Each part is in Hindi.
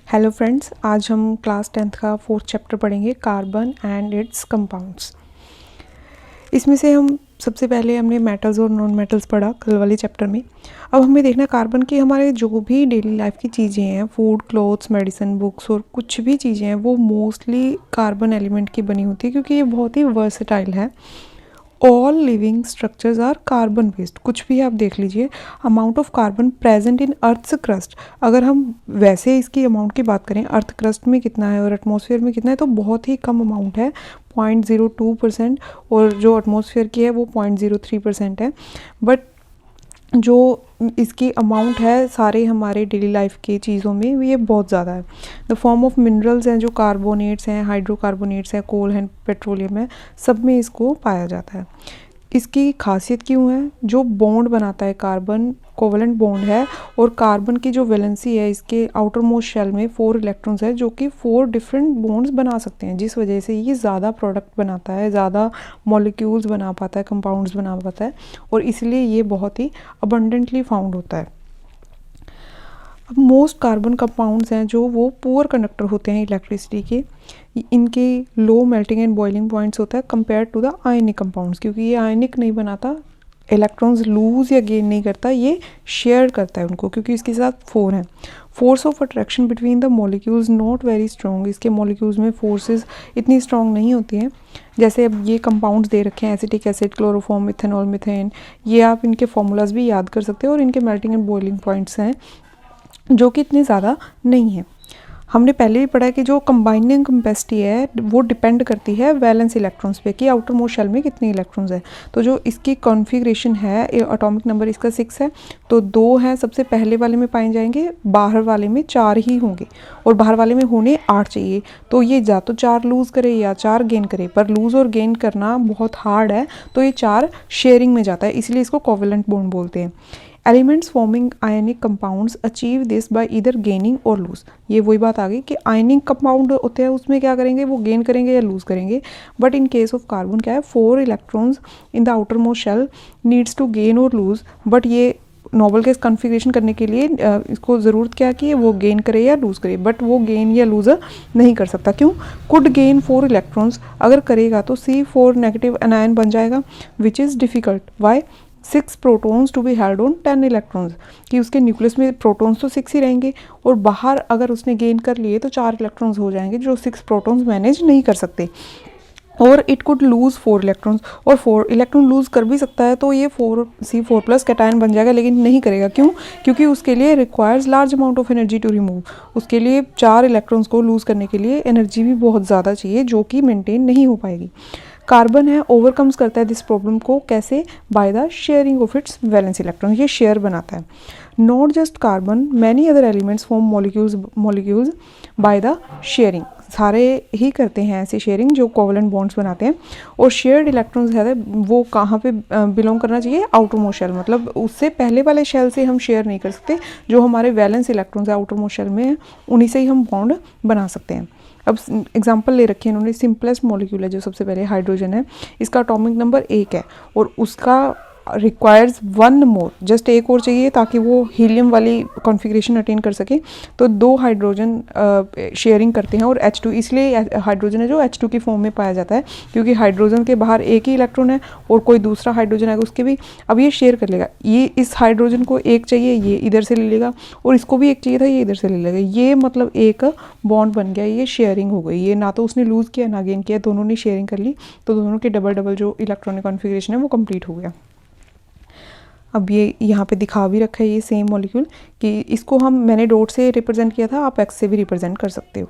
हेलो फ्रेंड्स, आज हम क्लास 10th का 4th चैप्टर पढ़ेंगे, कार्बन एंड इट्स कंपाउंड्स। इसमें से हम सबसे पहले हमने मेटल्स और नॉन मेटल्स पढ़ा कल वाले चैप्टर में। अब हमें देखना कार्बन की हमारे जो भी डेली लाइफ की चीज़ें हैं, फूड, क्लोथ्स, मेडिसिन, बुक्स और कुछ भी चीज़ें हैं, वो मोस्टली कार्बन एलिमेंट की बनी होती है क्योंकि ये बहुत ही वर्सेटाइल है। All living structures are carbon based. कुछ भी आप देख लीजिए, amount of carbon present in earth's crust, अगर हम वैसे इसकी अमाउंट की बात करें, अर्थ क्रस्ट में कितना है और एटमॉस्फेयर में कितना है, तो बहुत ही कम अमाउंट है, 0.02%, और जो एटमॉस्फेयर की है वो 0.03% है। बट जो इसकी अमाउंट है सारे हमारे डेली लाइफ की चीज़ों में, ये बहुत ज़्यादा है। द फॉर्म ऑफ मिनरल्स हैं, जो कार्बोनेट्स हैं, हाइड्रोकार्बोनेट्स हैं, कोल है, पेट्रोलियम है, सब में इसको पाया जाता है। इसकी खासियत क्यों है? जो बॉन्ड बनाता है कार्बन, कोवलेंट बॉन्ड है, और कार्बन की जो वैलेंसी है, इसके आउटर मोस्ट शेल में 4 इलेक्ट्रॉन्स है जो कि 4 डिफरेंट बॉन्ड्स बना सकते हैं, जिस वजह से ये ज़्यादा प्रोडक्ट बनाता है, ज़्यादा मॉलिक्यूल्स बना पाता है, कंपाउंड्स बना पाता है, और इसलिए ये बहुत ही अबंडेंटली फाउंड होता है। अब मोस्ट कार्बन कंपाउंड्स हैं जो वो पुअर कंडक्टर होते हैं इलेक्ट्रिसिटी के, इनके low melting and boiling points होता है compare to the ionic compounds, क्योंकि ये आयनिक नहीं बनाता, इलेक्ट्रॉन्स लूज या गेन नहीं करता, ये शेयर करता है उनको, क्योंकि इसके साथ 4 हैं। Force of attraction between the molecules not very strong, इसके मॉलिक्यूल्स में फोर्सेस इतनी स्ट्रॉन्ग नहीं होती हैं। जैसे अब ये कंपाउंड्स दे रखे हैं, acetic acid, chloroform, methanol, methane, ये आप इनके फॉर्मूलाज भी याद कर सकते हो, और इनके मेल्टिंग एंड बॉइलिंग पॉइंट्स हैं जो कि इतने ज़्यादा नहीं है। हमने पहले भी पढ़ा है कि जो कंबाइनिंग कैपेसिटी है वो डिपेंड करती है वैलेंस इलेक्ट्रॉन्स पे, कि आउटर मोस्ट शेल में कितने इलेक्ट्रॉन्स हैं। तो जो इसकी कॉन्फ़िगरेशन है, एटॉमिक नंबर इसका 6 है, तो 2 हैं सबसे पहले वाले में पाए जाएंगे, बाहर वाले में 4 ही होंगे, और बाहर वाले में होने 8 चाहिए। तो ये या तो 4 लूज़ करे या 4 गेन करे, पर लूज़ और गेन करना बहुत हार्ड है, तो ये 4 शेयरिंग में जाता है, इसलिए इसको कोवेलेंट बॉन्ड बोलते हैं। Elements forming ionic compounds achieve this by either gaining और लूज। ये वही बात आ गई कि आयनिक कंपाउंड होते हैं, उसमें क्या करेंगे, वो गेन करेंगे या लूज करेंगे। But in case of carbon क्या है, 4 electrons in the outer most shell needs to gain और लूज, बट ये नोबल केस कॉन्फ़िगरेशन करने के लिए इसको ज़रूरत क्या कि वो गेन करे या लूज़ करे, बट वो गेन या लूज़ नहीं कर सकता। क्यों? कुड गेन 4 इलेक्ट्रॉन्स, अगर करेगा तो C4 नेगेटिव एनायन बन जाएगा, which is difficult. Why? 6 protons to be held on 10 electrons, कि उसके न्यूक्लियस में प्रोटॉन्स तो 6 ही रहेंगे, और बाहर अगर उसने गेन कर लिए तो 4 इलेक्ट्रॉन्स हो जाएंगे जो 6 प्रोटॉन्स मैनेज नहीं कर सकते। और इट कुड लूज़ 4 इलेक्ट्रॉन्स, और 4 इलेक्ट्रॉन लूज़ कर भी सकता है, तो ये 4C4+ कैटायन बन जाएगा, लेकिन नहीं करेगा। क्यों? क्योंकि उसके लिए requires large amount of energy to remove, उसके लिए 4 इलेक्ट्रॉन्स को लूज़ करने के लिए एनर्जी भी बहुत ज़्यादा चाहिए, जो कि मेंटेन नहीं हो पाएगी। कार्बन है ओवरकम्स करता है दिस प्रॉब्लम को, कैसे? By the sharing of its valence electron, ये शेयर बनाता है। Not just carbon, many other elements form molecules by the sharing, सारे ही करते हैं ऐसी शेयरिंग जो कोवेलेंट बॉन्ड्स बनाते हैं। और शेयर्ड इलेक्ट्रॉन्स है वो कहाँ पे बिलोंग करना चाहिए? आउटर मोस्ट शेल, मतलब उससे पहले वाले शेल से हम शेयर नहीं कर सकते, जो हमारे वैलेंस इलेक्ट्रॉन्स है आउटर मोस्ट शेल में, उन्हीं से ही हम बॉन्ड बना सकते हैं। अब एग्जांपल ले रखे हैं इन्होंने, सिंपलेस्ट मॉलिक्यूल है जो सबसे पहले हाइड्रोजन है, इसका एटॉमिक नंबर 1 है, और उसका रिक्वायर्स 1 मोर, जस्ट एक और चाहिए ताकि वो हीलियम वाली कॉन्फ़िगरेशन अटेन कर सके। तो 2 हाइड्रोजन शेयरिंग करते हैं, और H2, इसलिए हाइड्रोजन है जो H2 की फॉर्म में पाया जाता है, क्योंकि हाइड्रोजन के बाहर एक ही इलेक्ट्रॉन है और कोई दूसरा हाइड्रोजन आएगा उसके भी, अब ये शेयर कर लेगा। ये इस हाइड्रोजन को एक चाहिए, ये इधर से ले लेगा, और इसको भी एक चाहिए था, ये इधर से ले लेगा। ये मतलब एक बॉन्ड बन गया, ये शेयरिंग हो गई। ये ना तो उसने लूज़ किया ना गेन किया, दोनों ने शेयरिंग कर ली, तो दोनों के डबल डबल जो इलेक्ट्रॉनिक कॉन्फ़िगरेशन है वो कंप्लीट हो गया। अब ये यहाँ पे दिखा भी रखा है ये सेम मॉलिक्यूल, कि इसको मैंने डॉट से रिप्रेजेंट किया था, आप एक्स से भी रिप्रेजेंट कर सकते हो।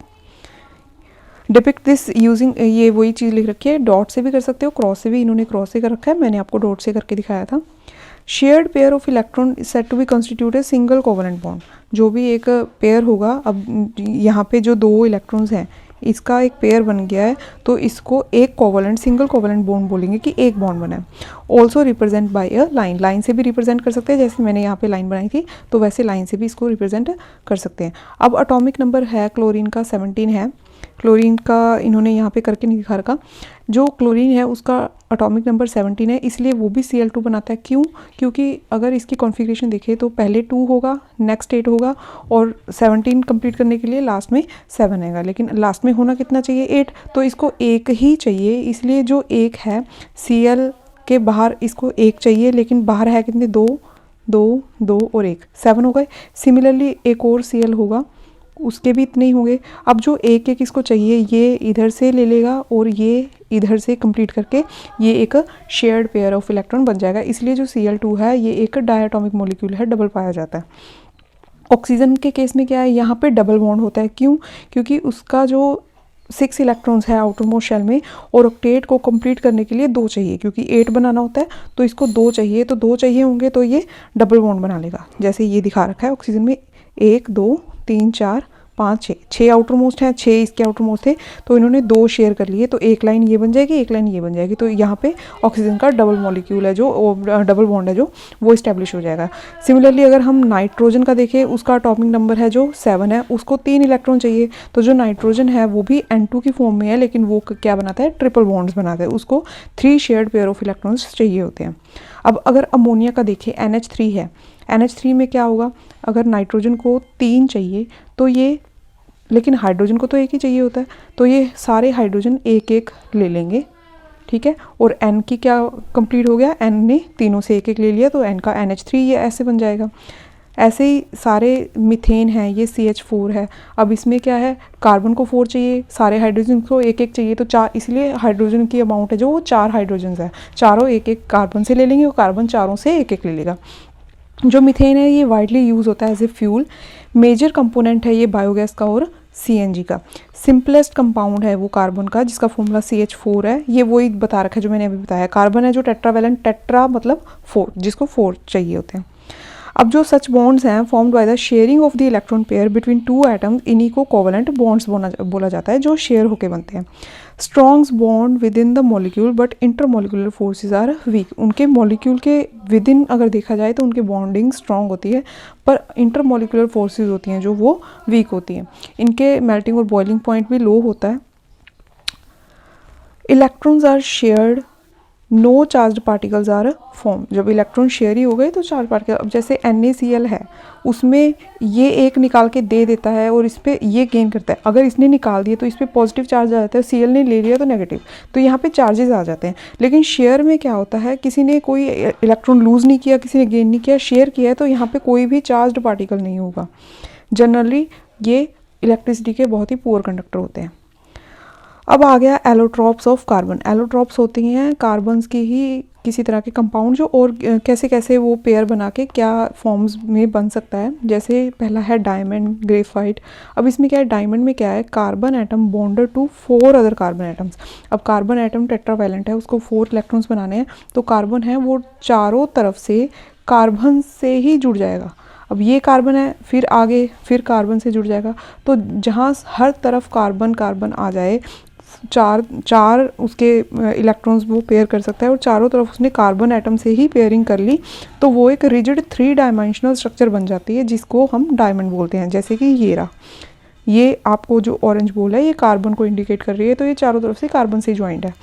डिपिक्ट दिस यूजिंग, ये वही चीज़ लिख रखी है, डॉट से भी कर सकते हो, क्रॉस से भी, इन्होंने क्रॉस से कर रखा है, मैंने आपको डॉट से करके दिखाया था। Shared pair of electron set to be constitute a single covalent bond, जो भी एक पेयर होगा, अब यहाँ पे जो 2 इलेक्ट्रॉन्स हैं इसका एक पेयर बन गया है, तो इसको एक कोवेलेंट, सिंगल कोवेलेंट बॉन्ड बोलेंगे, कि एक बॉन्ड बना है। Also represent by a line, line से भी रिप्रेजेंट कर सकते हैं, जैसे मैंने यहाँ पे लाइन बनाई थी, तो वैसे लाइन से भी इसको रिप्रेजेंट कर सकते हैं। अब एटॉमिक नंबर है क्लोरीन का 17 है, क्लोरीन का इन्होंने यहाँ पे करके नहीं दिखा रखा। जो क्लोरीन है उसका एटॉमिक नंबर 17 है, इसलिए वो भी Cl2 बनाता है। क्यों? क्योंकि अगर इसकी कॉन्फ़िगरेशन देखें तो पहले 2 होगा, नेक्स्ट 8 होगा और 17 कंप्लीट करने के लिए लास्ट में 7 आएगा, लेकिन लास्ट में होना कितना चाहिए? 8, तो इसको 1 ही चाहिए, इसलिए जो 1 है Cl के बाहर इसको 1 चाहिए, लेकिन बाहर है कितने? 2 2 2 और 1, 7 हो गए। सिमिलरली एक और Cl होगा, उसके भी इतने ही होंगे। अब जो एक एक इसको चाहिए ये इधर से ले लेगा और ये इधर से कंप्लीट करके ये एक शेयर्ड पेयर ऑफ इलेक्ट्रॉन बन जाएगा। इसलिए जो Cl2 है ये एक डायटोमिक मॉलिक्यूल है, डबल पाया जाता है। ऑक्सीजन के केस में क्या है? यहाँ पे डबल बॉन्ड होता है। क्यों? क्योंकि उसका जो 6 इलेक्ट्रॉन्स है आउटर मोस्ट शेल में और ऑक्टेट को कंप्लीट करने के लिए 2 चाहिए, क्योंकि 8 बनाना होता है तो इसको 2 चाहिए, तो 2 चाहिए होंगे तो ये डबल बॉन्ड बना लेगा। जैसे ये दिखा रखा है ऑक्सीजन में 1 2 3 4 5 6 आउटर मोस्ट हैं, 6 इसके आउटर मोस्ट थे, तो इन्होंने 2 शेयर कर लिए, तो एक लाइन ये बन जाएगी, एक लाइन ये बन जाएगी। तो यहाँ पे ऑक्सीजन का डबल मॉलिक्यूल है जो डबल बॉन्ड है जो वो इस्टेब्लिश हो जाएगा। सिमिलरली अगर हम नाइट्रोजन का देखें, उसका एटॉमिक नंबर है जो 7 है, उसको 3 इलेक्ट्रॉन चाहिए। तो जो नाइट्रोजन है वो भी N2 की फॉर्म में है, लेकिन वो क्या बनाता है? ट्रिपल बॉन्ड्स बनाता है, उसको 3 शेयर्ड पेयर ऑफ इलेक्ट्रॉन्स चाहिए होते हैं। अब अगर अमोनिया का देखें, NH3 है, NH3 में क्या होगा? अगर नाइट्रोजन को 3 चाहिए तो ये, लेकिन हाइड्रोजन को तो 1 ही चाहिए होता है, तो ये सारे हाइड्रोजन एक एक ले लेंगे, ठीक है। और N की क्या कंप्लीट हो गया? N ने तीनों से एक एक ले लिया, तो N का NH3 ये ऐसे बन जाएगा। ऐसे ही सारे मीथेन हैं, ये CH4 है। अब इसमें क्या है? कार्बन को 4 चाहिए, सारे हाइड्रोजन को एक एक चाहिए, तो 4, इसलिए हाइड्रोजन की अमाउंट है जो वो 4 हाइड्रोजन है, चारों एक एक कार्बन से ले लेंगे और कार्बन चारों से एक एक ले लेगा। जो मीथेन है ये वाइडली यूज़ होता है as a fuel. Major component है ये बायोगैस का और CNG का। सिंपलेस्ट कंपाउंड है वो कार्बन का, जिसका फॉर्मूला CH4 है। ये वही बता रखा है जो मैंने अभी बताया। कार्बन है जो टेट्रावेलेंट, टेट्रा मतलब 4, जिसको 4 चाहिए होते हैं। अब जो सच बॉन्ड्स हैं formed by the sharing of the electron pair between 2 atoms, इन्हीं को कोवेलेंट बॉन्ड्स बोला जाता है, जो शेयर होके बनते हैं। Strongs bond within the molecule but intermolecular forces are weak. उनके मॉलिक्यूल के विद इन अगर देखा जाए तो उनकी बॉन्डिंग स्ट्रॉन्ग होती है, पर इंटरमोलिकुलर फोर्सेस होती हैं जो वो वीक होती हैं। इनके मेल्टिंग और बॉइलिंग पॉइंट भी लो होता है। Electrons are shared, no charge particles are form. जब इलेक्ट्रॉन शेयर ही हो गए तो चार्ज पार्टिकल, अब जैसे NaCl है उसमें ये एक निकाल के दे देता है और इस पर ये गेन करता है। अगर इसने निकाल दिया तो इस पर पॉजिटिव चार्ज आ जाता है, Cl ने ले लिया तो नेगेटिव, तो यहाँ पे चार्जेस आ जाते हैं। लेकिन शेयर में क्या होता है? किसी ने कोई इलेक्ट्रॉन लूज़ नहीं किया, किसी ने गेन नहीं किया, शेयर किया है, तो यहाँ पर कोई भी चार्ज पार्टिकल नहीं होगा। जनरली ये इलेक्ट्रिसिटी के बहुत ही पुअर कंडक्टर होते हैं। अब आ गया एलोट्रॉप्स ऑफ कार्बन। एलोट्रॉप्स होती हैं कार्बन्स की ही किसी तरह के कंपाउंड, जो और कैसे कैसे वो पेयर बना के क्या फॉर्म्स में बन सकता है। जैसे पहला है डायमंड, ग्रेफाइट। अब इसमें क्या है? डायमंड में क्या है? Carbon atom bonded to 4 other carbon atoms. अब कार्बन एटम टेट्रावैलेंट है, उसको 4 इलेक्ट्रॉन्स बनाने हैं, तो कार्बन है वो चारों तरफ से कार्बन से ही जुड़ जाएगा। अब ये कार्बन है, फिर आगे फिर कार्बन से जुड़ जाएगा, तो जहाँ हर तरफ कार्बन कार्बन आ जाए, चार उसके इलेक्ट्रॉन्स वो पेयर कर सकता है और चारों तरफ उसने कार्बन एटम से ही पेयरिंग कर ली, तो वो एक रिजिड 3 डायमेंशनल स्ट्रक्चर बन जाती है, जिसको हम डायमंड बोलते हैं। जैसे कि ये रहा, ये आपको जो ऑरेंज बॉल है ये कार्बन को इंडिकेट कर रही है, तो ये चारों तरफ से कार्बन से ज्वाइंट है।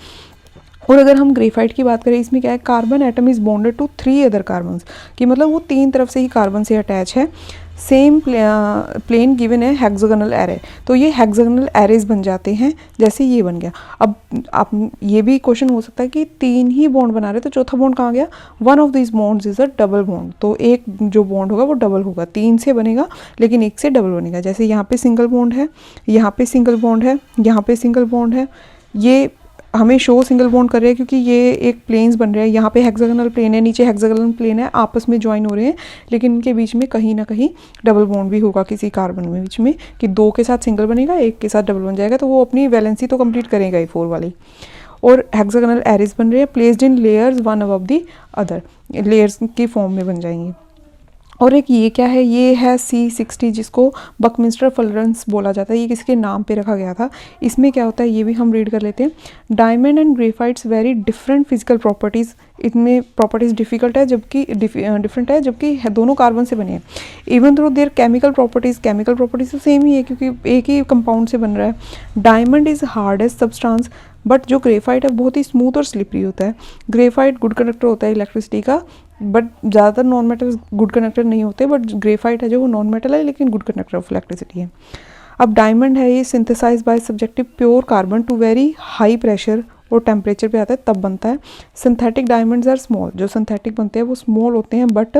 और अगर हम ग्रेफाइट की बात करें, इसमें क्या है? Carbon atom is bonded to 3 other carbons, कि मतलब वो 3 तरफ से ही कार्बन से अटैच है। सेम प्लेन गिवन है हेक्सागोनल एरे, तो ये हेक्सागोनल एरेज बन जाते हैं, जैसे ये बन गया। अब आप ये भी क्वेश्चन हो सकता है कि 3 ही बॉन्ड बना रहे, तो चौथा बॉन्ड कहाँ गया? One of this bonds is a double bond, तो एक जो बॉन्ड होगा वो डबल होगा, 3 से बनेगा लेकिन 1 से डबल बनेगा। जैसे यहाँ पे सिंगल बॉन्ड है, यहाँ पे सिंगल बॉन्ड है, यहाँ पे सिंगल बॉन्ड है। ये हमें शो सिंगल बॉन्ड कर रहे हैं क्योंकि ये एक प्लेन्स बन रहे हैं, यहाँ पे हेक्सागोनल प्लेन है, नीचे हेक्सागोनल प्लेन है, आपस में ज्वाइन हो रहे हैं, लेकिन इनके बीच में कहीं ना कहीं डबल बॉन्ड भी होगा किसी कार्बन में बीच में, कि 2 के साथ सिंगल बनेगा, 1 के साथ डबल बन जाएगा, तो वो अपनी वैलेंसी तो कंप्लीट करेगा ही 4 वाली। और हेक्सागोनल एरेज बन रहे हैं, placed in layers one above the other, layers की फॉर्म में बन जाएंगे। और एक ये क्या है, ये है C60 जिसको बकमिंस्टर फुलरेंस बोला जाता है, ये किसके नाम पे रखा गया था। इसमें क्या होता है ये भी हम रीड कर लेते हैं। Diamond and graphites very different physical properties, इनमें प्रॉपर्टीज़ डिफिकल्ट है जबकि डिफरेंट है, जबकि दोनों कार्बन से बने हैं। Even through their chemical properties तो सेम ही है क्योंकि एक ही कंपाउंड से बन रहा है। Diamond is hardest substance, but जो ग्रेफाइट है बहुत ही स्मूथ और स्लिपरी होता है। ग्रेफाइट गुड कंडक्टर होता है इलेक्ट्रिसिटी का, बट ज़्यादातर नॉन मेटल गुड कंडक्टर नहीं होते, बट ग्रेफाइट है जो वो नॉन मेटल है लेकिन गुड कंडक्टर ऑफ इलेक्ट्रिसिटी है। अब डायमंड है ये synthesize by subjective pure carbon to very high pressure और टेम्परेचर पे आता है तब बनता है। सिंथेटिक डायमंड्स आर स्मॉल, जो सिंथेटिक बनते हैं वो स्मॉल होते हैं but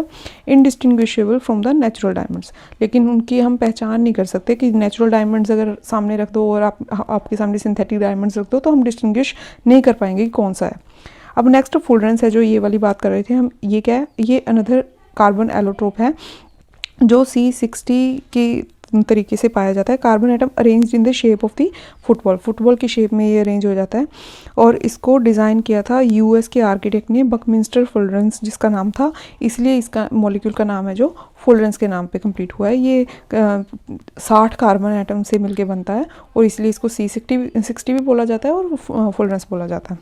indistinguishable from the natural diamonds, लेकिन उनकी हम पहचान नहीं कर सकते कि नेचुरल डायमंड्स अगर सामने रख दो और आपके सामने सिंथेटिक डायमंड्स रख दो तो हम डिस्टिंग्विश नहीं कर पाएंगे कि कौन सा है। अब नेक्स्ट फुलरेंस है जो ये वाली बात कर रहे थे हम, ये क्या है, ये अनदर कार्बन एलोट्रोप है जो C60 की तरीके से पाया जाता है। Carbon atom arranged in the shape of the football की शेप में ये अरेंज हो जाता है और इसको डिज़ाइन किया था US के आर्किटेक्ट ने बकमिंस्टर फुलरेंस जिसका नाम था, इसलिए इसका मॉलिक्यूल का नाम है जो फुलरेंस के नाम पे कंप्लीट हुआ है। ये 60 कार्बन एटम से मिलके बनता है और इसलिए इसको C60 भी बोला जाता है और फुलरेंस बोला जाता है।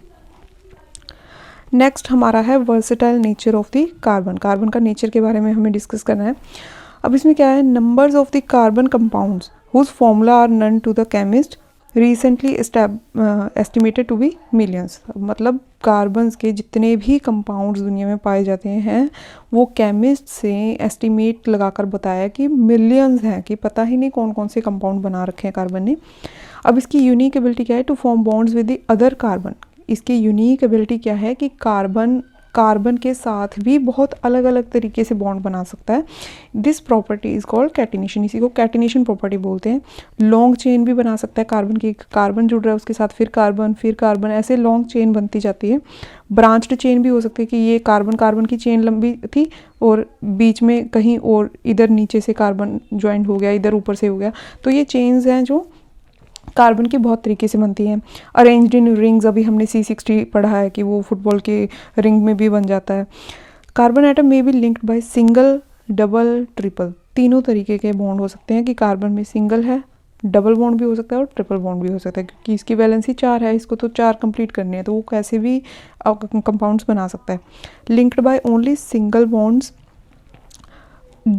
नेक्स्ट हमारा है versatile nature of the carbon. Carbon का नेचर के बारे में हमें डिस्कस करना है। अब इसमें क्या है, numbers of the carbon compounds whose formula are known to the chemist recently estimated to be millions. मतलब कार्बन्स के जितने भी कंपाउंड्स दुनिया में पाए जाते हैं वो केमिस्ट से एस्टिमेट लगाकर बताया कि मिलियंस हैं, कि पता ही नहीं कौन कौन से कंपाउंड बना रखे हैं कार्बन ने। अब इसकी यूनिक एबिलिटी क्या है, to form bonds with the other carbon. इसकी यूनिक एबिलिटी क्या है कि कार्बन के साथ भी बहुत अलग अलग तरीके से बॉन्ड बना सकता है। This property is called catenation, इसी को कैटिनेशन प्रॉपर्टी बोलते हैं। लॉन्ग चेन भी बना सकता है कार्बन की, कार्बन जुड़ रहा है उसके साथ फिर कार्बन, ऐसे लॉन्ग चेन बनती जाती है। ब्रांच्ड चेन भी हो सकती है कि ये कार्बन की चेन लंबी थी और बीच में कहीं और इधर नीचे से कार्बन ज्वाइंट हो गया, इधर ऊपर से हो गया, तो ये चेन्स हैं जो कार्बन की बहुत तरीके से बनती हैं। अरेंज्ड इन रिंग्स, अभी हमने C60 पढ़ा है कि वो फुटबॉल के रिंग में भी बन जाता है। कार्बन एटम में भी linked by single, double, triple, तीनों तरीके के बॉन्ड हो सकते हैं कि कार्बन में सिंगल है, डबल बॉन्ड भी हो सकता है और ट्रिपल बॉन्ड भी हो सकता है, क्योंकि इसकी वैलेंसी 4 है, इसको तो 4 कंप्लीट करने हैं तो वो कैसे भी कंपाउंड्स बना सकता है। Linked by only single bonds,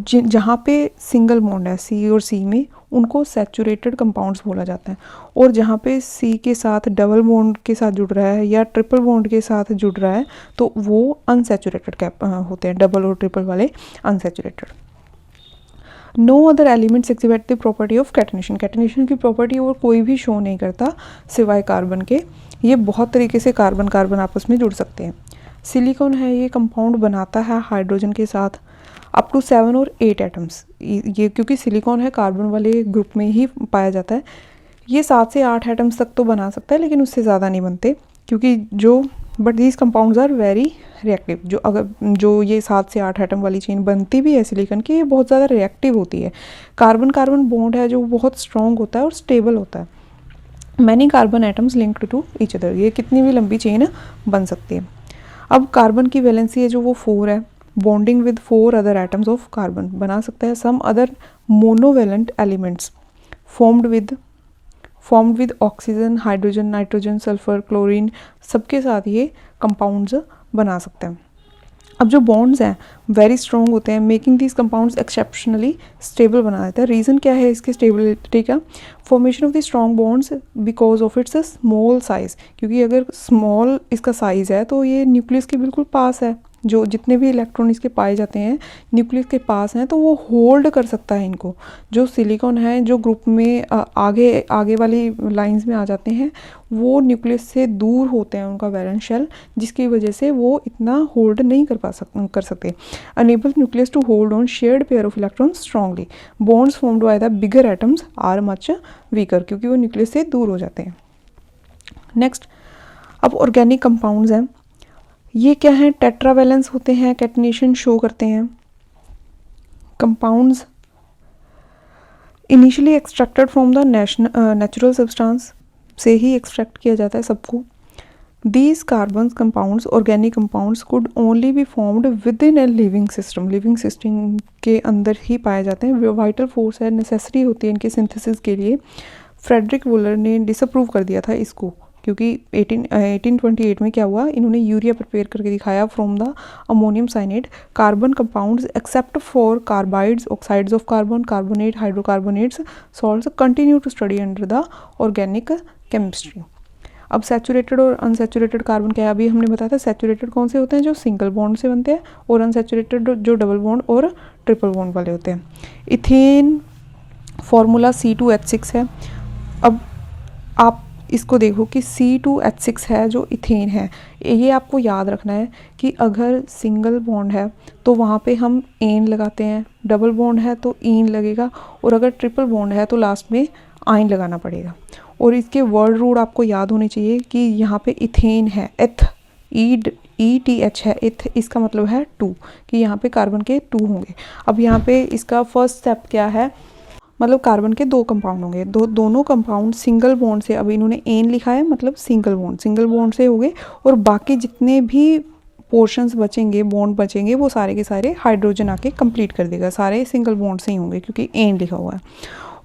जहाँ पे सिंगल बॉन्ड है C और C में, उनको सैचुरेटेड कंपाउंड्स बोला जाता है। और जहाँ पे C के साथ डबल बॉन्ड के साथ जुड़ रहा है या ट्रिपल बॉन्ड के साथ जुड़ रहा है तो वो अनसैचुरेटेड होते हैं, डबल और ट्रिपल वाले unsaturated. No other elements exhibit the property of catenation. Catenation की प्रॉपर्टी और कोई भी शो नहीं करता सिवाय कार्बन के। ये बहुत तरीके से कार्बन आपस में जुड़ सकते हैं। सिलिकॉन है, ये कंपाउंड बनाता है हाइड्रोजन के साथ अप टू 7 और 8 एटम्स। ये क्योंकि सिलिकॉन है कार्बन वाले ग्रुप में ही पाया जाता है, ये 7 से 8 एटम्स तक तो बना सकता है लेकिन उससे ज़्यादा नहीं बनते, क्योंकि but these compounds are very reactive. जो ये 7 से 8 एटम वाली चेन बनती भी है सिलिकॉन की, ये बहुत ज़्यादा रिएक्टिव होती है। कार्बन बॉन्ड है जो बहुत स्ट्रॉन्ग होता है और स्टेबल होता है। Many carbon atoms linked to each other, ये कितनी भी लंबी चेन बन सकती है। अब कार्बन की वैलेंसी है जो वो 4 है, bonding with 4 other atoms of carbon बना सकता है। Some other monovalent elements formed with oxygen, hydrogen, nitrogen, sulphur, chlorine, सबके साथ ये कंपाउंड्स बना सकते हैं। अब जो बॉन्ड्स हैं वेरी स्ट्रॉन्ग होते हैं, making these compounds exceptionally stable बना देता है। रीज़न क्या है इसके स्टेबिलिटी का, formation of the strong bonds because of its small size, क्योंकि अगर स्मॉल इसका साइज़ है तो ये न्यूक्लियस के बिल्कुल पास है, जो जितने भी इलेक्ट्रॉन इसके पाए जाते हैं न्यूक्लियस के पास हैं तो वो होल्ड कर सकता है इनको। जो सिलिकॉन है जो ग्रुप में आगे वाली लाइंस में आ जाते हैं वो न्यूक्लियस से दूर होते हैं उनका वैलेंस शेल, जिसकी वजह से वो इतना होल्ड नहीं कर सकते। Enable nucleus to hold on shared pair of electron strongly. Bonds formed by the bigger atoms are much weaker, क्योंकि वो न्यूक्लियस से दूर हो जाते हैं। नेक्स्ट, अब ऑर्गेनिक कंपाउंड्स हैं, ये क्या हैं, टेट्रावैलेंस होते हैं, कैटिनेशन शो करते हैं। Compounds initially extracted from the natural substance से ही एक्सट्रैक्ट किया जाता है सबको। These carbons compounds, organic compounds could only be formed within a living system. Living system के अंदर ही पाए जाते हैं. वाइटल फोर्स है, नेसेसरी होती है इनके सिंथेसिस के लिए. फ्रेडरिक वुलर ने डिसअप्रूव कर दिया था इसको, क्योंकि 1828 में क्या हुआ, इन्होंने यूरिया प्रिपेयर करके दिखाया from the ammonium cyanate. Carbon compounds except for carbides, oxides of carbon, carbonate, hydrocarbonates, salts continue to study under the organic chemistry. अब सैचुरेटेड और अनसैचुरेटेड कार्बन क्या है, अभी हमने बताया था सैचुरेटेड कौन से होते हैं, जो सिंगल बॉन्ड से बनते हैं, और अनसैचुरेटेड जो डबल बॉन्ड और ट्रिपल बॉन्ड वाले होते हैं. इथेन फार्मूला C2H6 है. अब आप इसको देखो कि C2H6 है जो इथेन है, ये आपको याद रखना है कि अगर सिंगल बॉन्ड है तो वहाँ पे हम एन लगाते हैं, डबल बॉन्ड है तो ईन लगेगा, और अगर ट्रिपल बॉन्ड है तो लास्ट में आइन लगाना पड़ेगा. और इसके वर्ड रूट आपको याद होने चाहिए कि यहाँ पे इथेन है, एथ ETH है, इथ इसका मतलब है 2, कि यहाँ पे कार्बन के 2 होंगे. अब यहाँ पे इसका फर्स्ट स्टेप क्या है, मतलब कार्बन के 2 कंपाउंड होंगे, दोनों कंपाउंड सिंगल बॉन्ड से, अब इन्होंने एन लिखा है मतलब सिंगल बॉन्ड से हो गए, और बाकी जितने भी पोर्शंस बचेंगे, बॉन्ड बचेंगे, वो सारे के सारे हाइड्रोजन आके कंप्लीट कर देगा, सारे सिंगल बॉन्ड से ही होंगे क्योंकि एन लिखा हुआ है.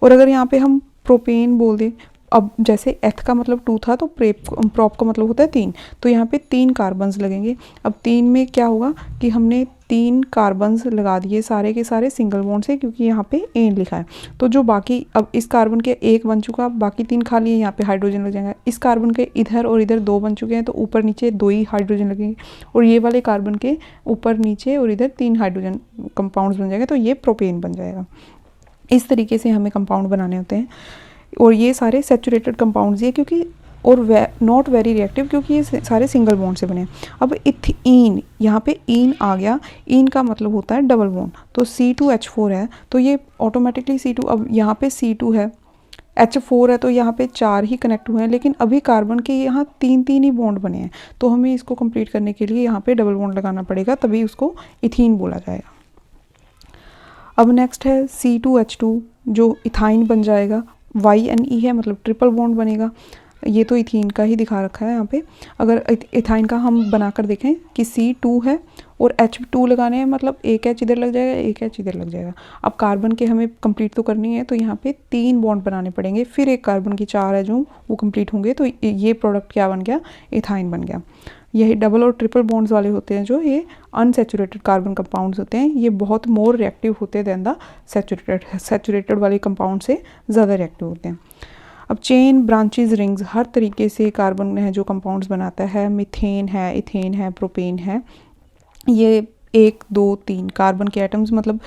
और अगर यहाँ पे हम प्रोपेन बोल दें, अब जैसे एथ का मतलब 2 था तो प्रॉप का मतलब होता है 3, तो यहाँ पे 3 कार्बन्स लगेंगे. अब 3 में क्या होगा कि हमने 3 कार्बन्स लगा दिए सारे के सारे सिंगल बॉन्ड से, क्योंकि यहाँ पे एन लिखा है. तो जो बाकी, अब इस कार्बन के 1 बन चुका, बाकी 3 खाली है, यहाँ पे हाइड्रोजन लग जाएगा. इस कार्बन के इधर और इधर 2 बन चुके हैं, तो ऊपर नीचे 2 ही हाइड्रोजन लगेंगे, और ये वाले कार्बन के ऊपर नीचे और इधर 3 हाइड्रोजन कंपाउंड्स बन जाएगा, तो ये प्रोपेन बन जाएगा. इस तरीके से हमें कंपाउंड बनाने होते हैं, और ये सारे सैचुरेटेड कंपाउंड्स ही है क्योंकि, और नॉट वेरी रिएक्टिव क्योंकि ये सारे सिंगल बॉन्ड से बने. अब इथीन, यहाँ पे ईन आ गया, ईन का मतलब होता है डबल बॉन्ड, तो C2H4 है तो ये ऑटोमेटिकली C2, अब यहाँ पे C2 है, H4 है तो यहाँ पे 4 ही कनेक्ट हुए हैं, लेकिन अभी कार्बन के यहाँ 3 ही बॉन्ड बने हैं, तो हमें इसको कंप्लीट करने के लिए यहाँ पे डबल बॉन्ड लगाना पड़ेगा, तभी उसको इथीन बोला जाएगा. अब नेक्स्ट है C2H2 जो इथाइन बन जाएगा. YNE है मतलब ट्रिपल बॉन्ड बनेगा. ये तो इथीन का ही दिखा रखा है यहाँ पे. अगर इथाइन का हम बनाकर देखें कि C2 है और H2 लगाने हैं, मतलब एक H इधर लग जाएगा, एक H इधर लग जाएगा. अब कार्बन के हमें कंप्लीट तो करनी है, तो यहाँ पे 3 बॉन्ड बनाने पड़ेंगे, फिर एक कार्बन की 4 है जो वो कंप्लीट होंगे, तो ये प्रोडक्ट क्या बन गया, इथाइन बन गया. यही डबल और ट्रिपल बॉन्ड्स वाले होते हैं जो ये अनसैचुरेटेड कार्बन कंपाउंड्स होते हैं, ये बहुत मोर रिएक्टिव होते हैं दैन द सैचुरेटेड वाले कंपाउंड से ज़्यादा रिएक्टिव होते हैं. अब चेन, ब्रांचेस, रिंग्स, हर तरीके से कार्बन है जो कंपाउंड्स बनाता है. मीथेन है, इथेन है, प्रोपेन है. ये 1 2 3 कार्बन के एटम्स, मतलब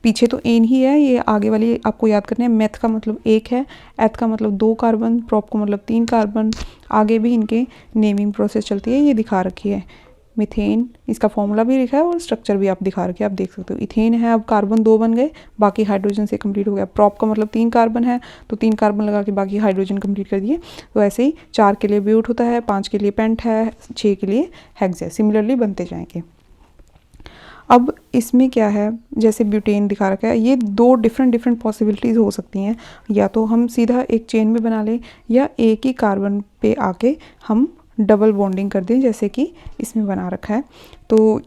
पीछे तो एन ही है, ये आगे वाली आपको याद करने हैं. मेथ का मतलब 1 है, एथ का मतलब 2 कार्बन, प्रॉप का मतलब 3 कार्बन. आगे भी इनके नेमिंग प्रोसेस चलती है, ये दिखा रखी है. मीथेन, इसका फॉर्मूला भी लिखा है और स्ट्रक्चर भी आप दिखा रखे, आप देख सकते हो. इथेन है, अब कार्बन 2 बन गए, बाकी हाइड्रोजन से कंप्लीट हो गया. प्रॉप का मतलब 3 कार्बन है, तो 3 कार्बन लगा के बाकी हाइड्रोजन कंप्लीट कर दिए. तो ऐसे ही 4 के लिए ब्यूट होता है, 5 के लिए पेंट है, 6 के लिए हेक्स है. सिमिलरली बनते जाएंगे. अब इसमें क्या है, जैसे ब्यूटेन दिखा रखा है, ये 2 डिफरेंट पॉसिबिलिटीज़ हो सकती हैं. या तो हम सीधा एक चेन में बना लें, या एक ही कार्बन पे आके हम डबल बॉन्डिंग कर दें, जैसे कि इसमें बना रखा है. तो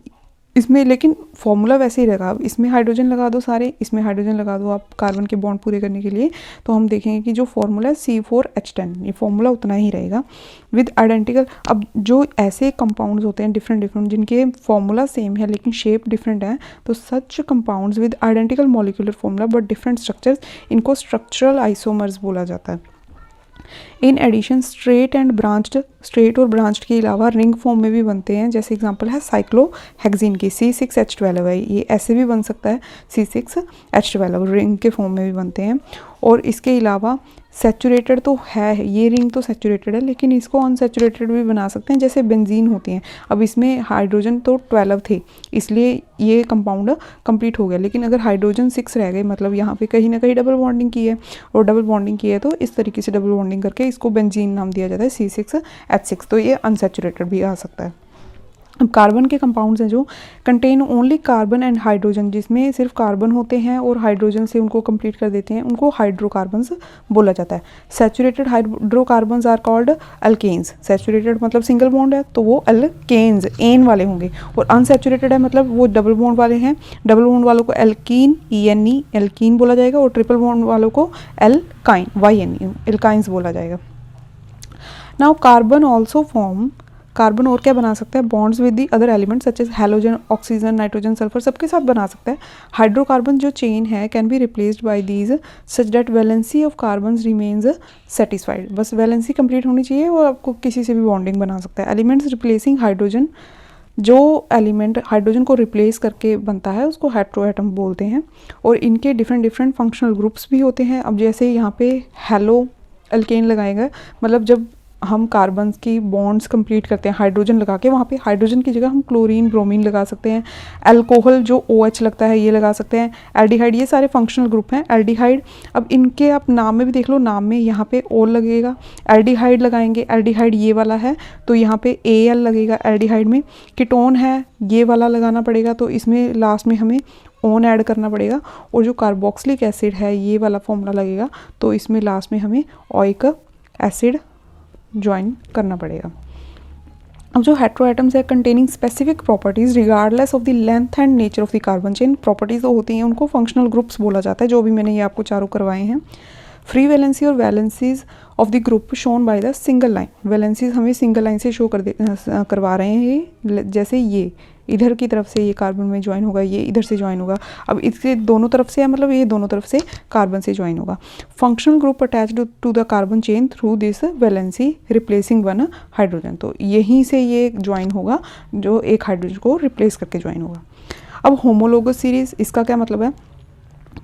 इसमें लेकिन फॉर्मूला वैसे ही रहेगा. अब इसमें हाइड्रोजन लगा दो सारे, इसमें हाइड्रोजन लगा दो आप कार्बन के बॉन्ड पूरे करने के लिए, तो हम देखेंगे कि जो फॉर्मूला है C4H10, ये फॉर्मूला उतना ही रहेगा विद आइडेंटिकल. अब जो ऐसे कंपाउंड्स होते हैं डिफरेंट जिनके फॉर्मूला सेम है लेकिन शेप डिफरेंट है, तो such compounds with identical molecular formula but different structures, इनको स्ट्रक्चरल आइसोमर्स बोला जाता है. इन एडिशन स्ट्रेट और ब्रांच्ड के अलावा रिंग फॉर्म में भी बनते हैं. जैसे एग्जांपल है साइक्लोहेक्सीन की, C6H12 है, ये ऐसे भी बन सकता है C6H12, रिंग के फॉर्म में भी बनते हैं. और इसके अलावा सैचुरेटेड तो है, ये रिंग तो सैचुरेटेड है, लेकिन इसको अनसैचुरेटेड भी बना सकते हैं, जैसे बेंजीन होती हैं. अब इसमें हाइड्रोजन तो 12 थे, इसलिए ये कंपाउंड कंप्लीट हो गया. लेकिन अगर हाइड्रोजन 6 रह गए, मतलब यहाँ पे कहीं ना कहीं डबल बॉन्डिंग की है, और डबल बॉन्डिंग की है तो इस तरीके से डबल बॉन्डिंग करके इसको बेंजीन नाम दिया जाता है, C6H6. तो ये अनसैचुरेटेड भी आ सकता है. अब कार्बन के कंपाउंड्स हैं जो contain only carbon and hydrogen, जिसमें सिर्फ कार्बन होते हैं और हाइड्रोजन से उनको कंप्लीट कर देते हैं, उनको हाइड्रोकार्बन्स बोला जाता है। Saturated hydrocarbons are called alkanes. Saturated मतलब सिंगल बॉन्ड है तो वो अल्केन्स एन वाले होंगे, और अनसैचुरेटेड है मतलब वो डबल बॉन्ड वाले हैं। डबल बॉन्ड वालों को एल्कीन ENE एल्कीन बोला जाएगा, और ट्रिपल बॉन्ड वालों को एल्काइन YNE एल्काइंस बोला जाएगा। Now carbon also form, carbon और क्या बना सकता है, bonds with the other elements such as halogen, oxygen, nitrogen, sulphur, सबके साथ बना सकता है। हाइड्रोकार्बन जो चेन है can be replaced by these such that valency of carbon remains satisfied. बस वैलेंसी कंप्लीट होनी चाहिए और आपको किसी से भी बॉन्डिंग बना सकता है। एलिमेंट्स रिप्लेसिंग हाइड्रोजन, जो एलिमेंट हाइड्रोजन को रिप्लेस करके बनता है उसको हेट्रोएटम बोलते हैं, और इनके डिफरेंट फंक्शनल ग्रुप्स भी होते हैं। अब जैसे यहाँ पे हेलो अल्केन लगाएगा, मतलब जब हम कार्बन की बॉन्ड्स कंप्लीट करते हैं हाइड्रोजन लगा के, वहाँ पे हाइड्रोजन की जगह हम क्लोरीन ब्रोमीन लगा सकते हैं। अल्कोहल जो OH लगता है ये लगा सकते हैं। एल्डिहाइड, ये सारे फंक्शनल ग्रुप हैं। एल्डिहाइड, अब इनके आप नाम में भी देख लो, नाम में यहाँ पे ओल लगेगा, एल्डिहाइड लगाएंगे, एल्डिहाइड ये वाला है तो यहाँ पे AL लगेगा एल्डिहाइड में। कीटोन है ये वाला लगाना पड़ेगा, तो इसमें लास्ट में हमें ओन ऐड करना पड़ेगा। और जो कार्बोक्सिलिक एसिड है ये वाला फॉर्मूला लगेगा, तो इसमें लास्ट में हमें ओइक एसिड ज्वाइन करना पड़ेगा। अब जो हेट्रोएटम्स है containing specific properties regardless of the length and nature of the carbon chain, properties तो होती हैं, उनको फंक्शनल ग्रुप्स बोला जाता है, जो भी मैंने ये आपको चारों करवाए हैं। फ्री वैलेंसी और valencies of the group shown by the single line, valencies हमें सिंगल लाइन से शो करवा रहे हैं ये, जैसे ये इधर की तरफ से ये कार्बन में ज्वाइन होगा, ये इधर से ज्वाइन होगा। अब इसके दोनों तरफ से है, मतलब ये दोनों तरफ से कार्बन से ज्वाइन होगा। Functional group attached to the carbon chain through this valency replacing one hydrogen, तो यहीं से ये ज्वाइन होगा जो एक हाइड्रोजन को रिप्लेस करके ज्वाइन होगा। अब होमोलोगस सीरीज, इसका क्या मतलब है,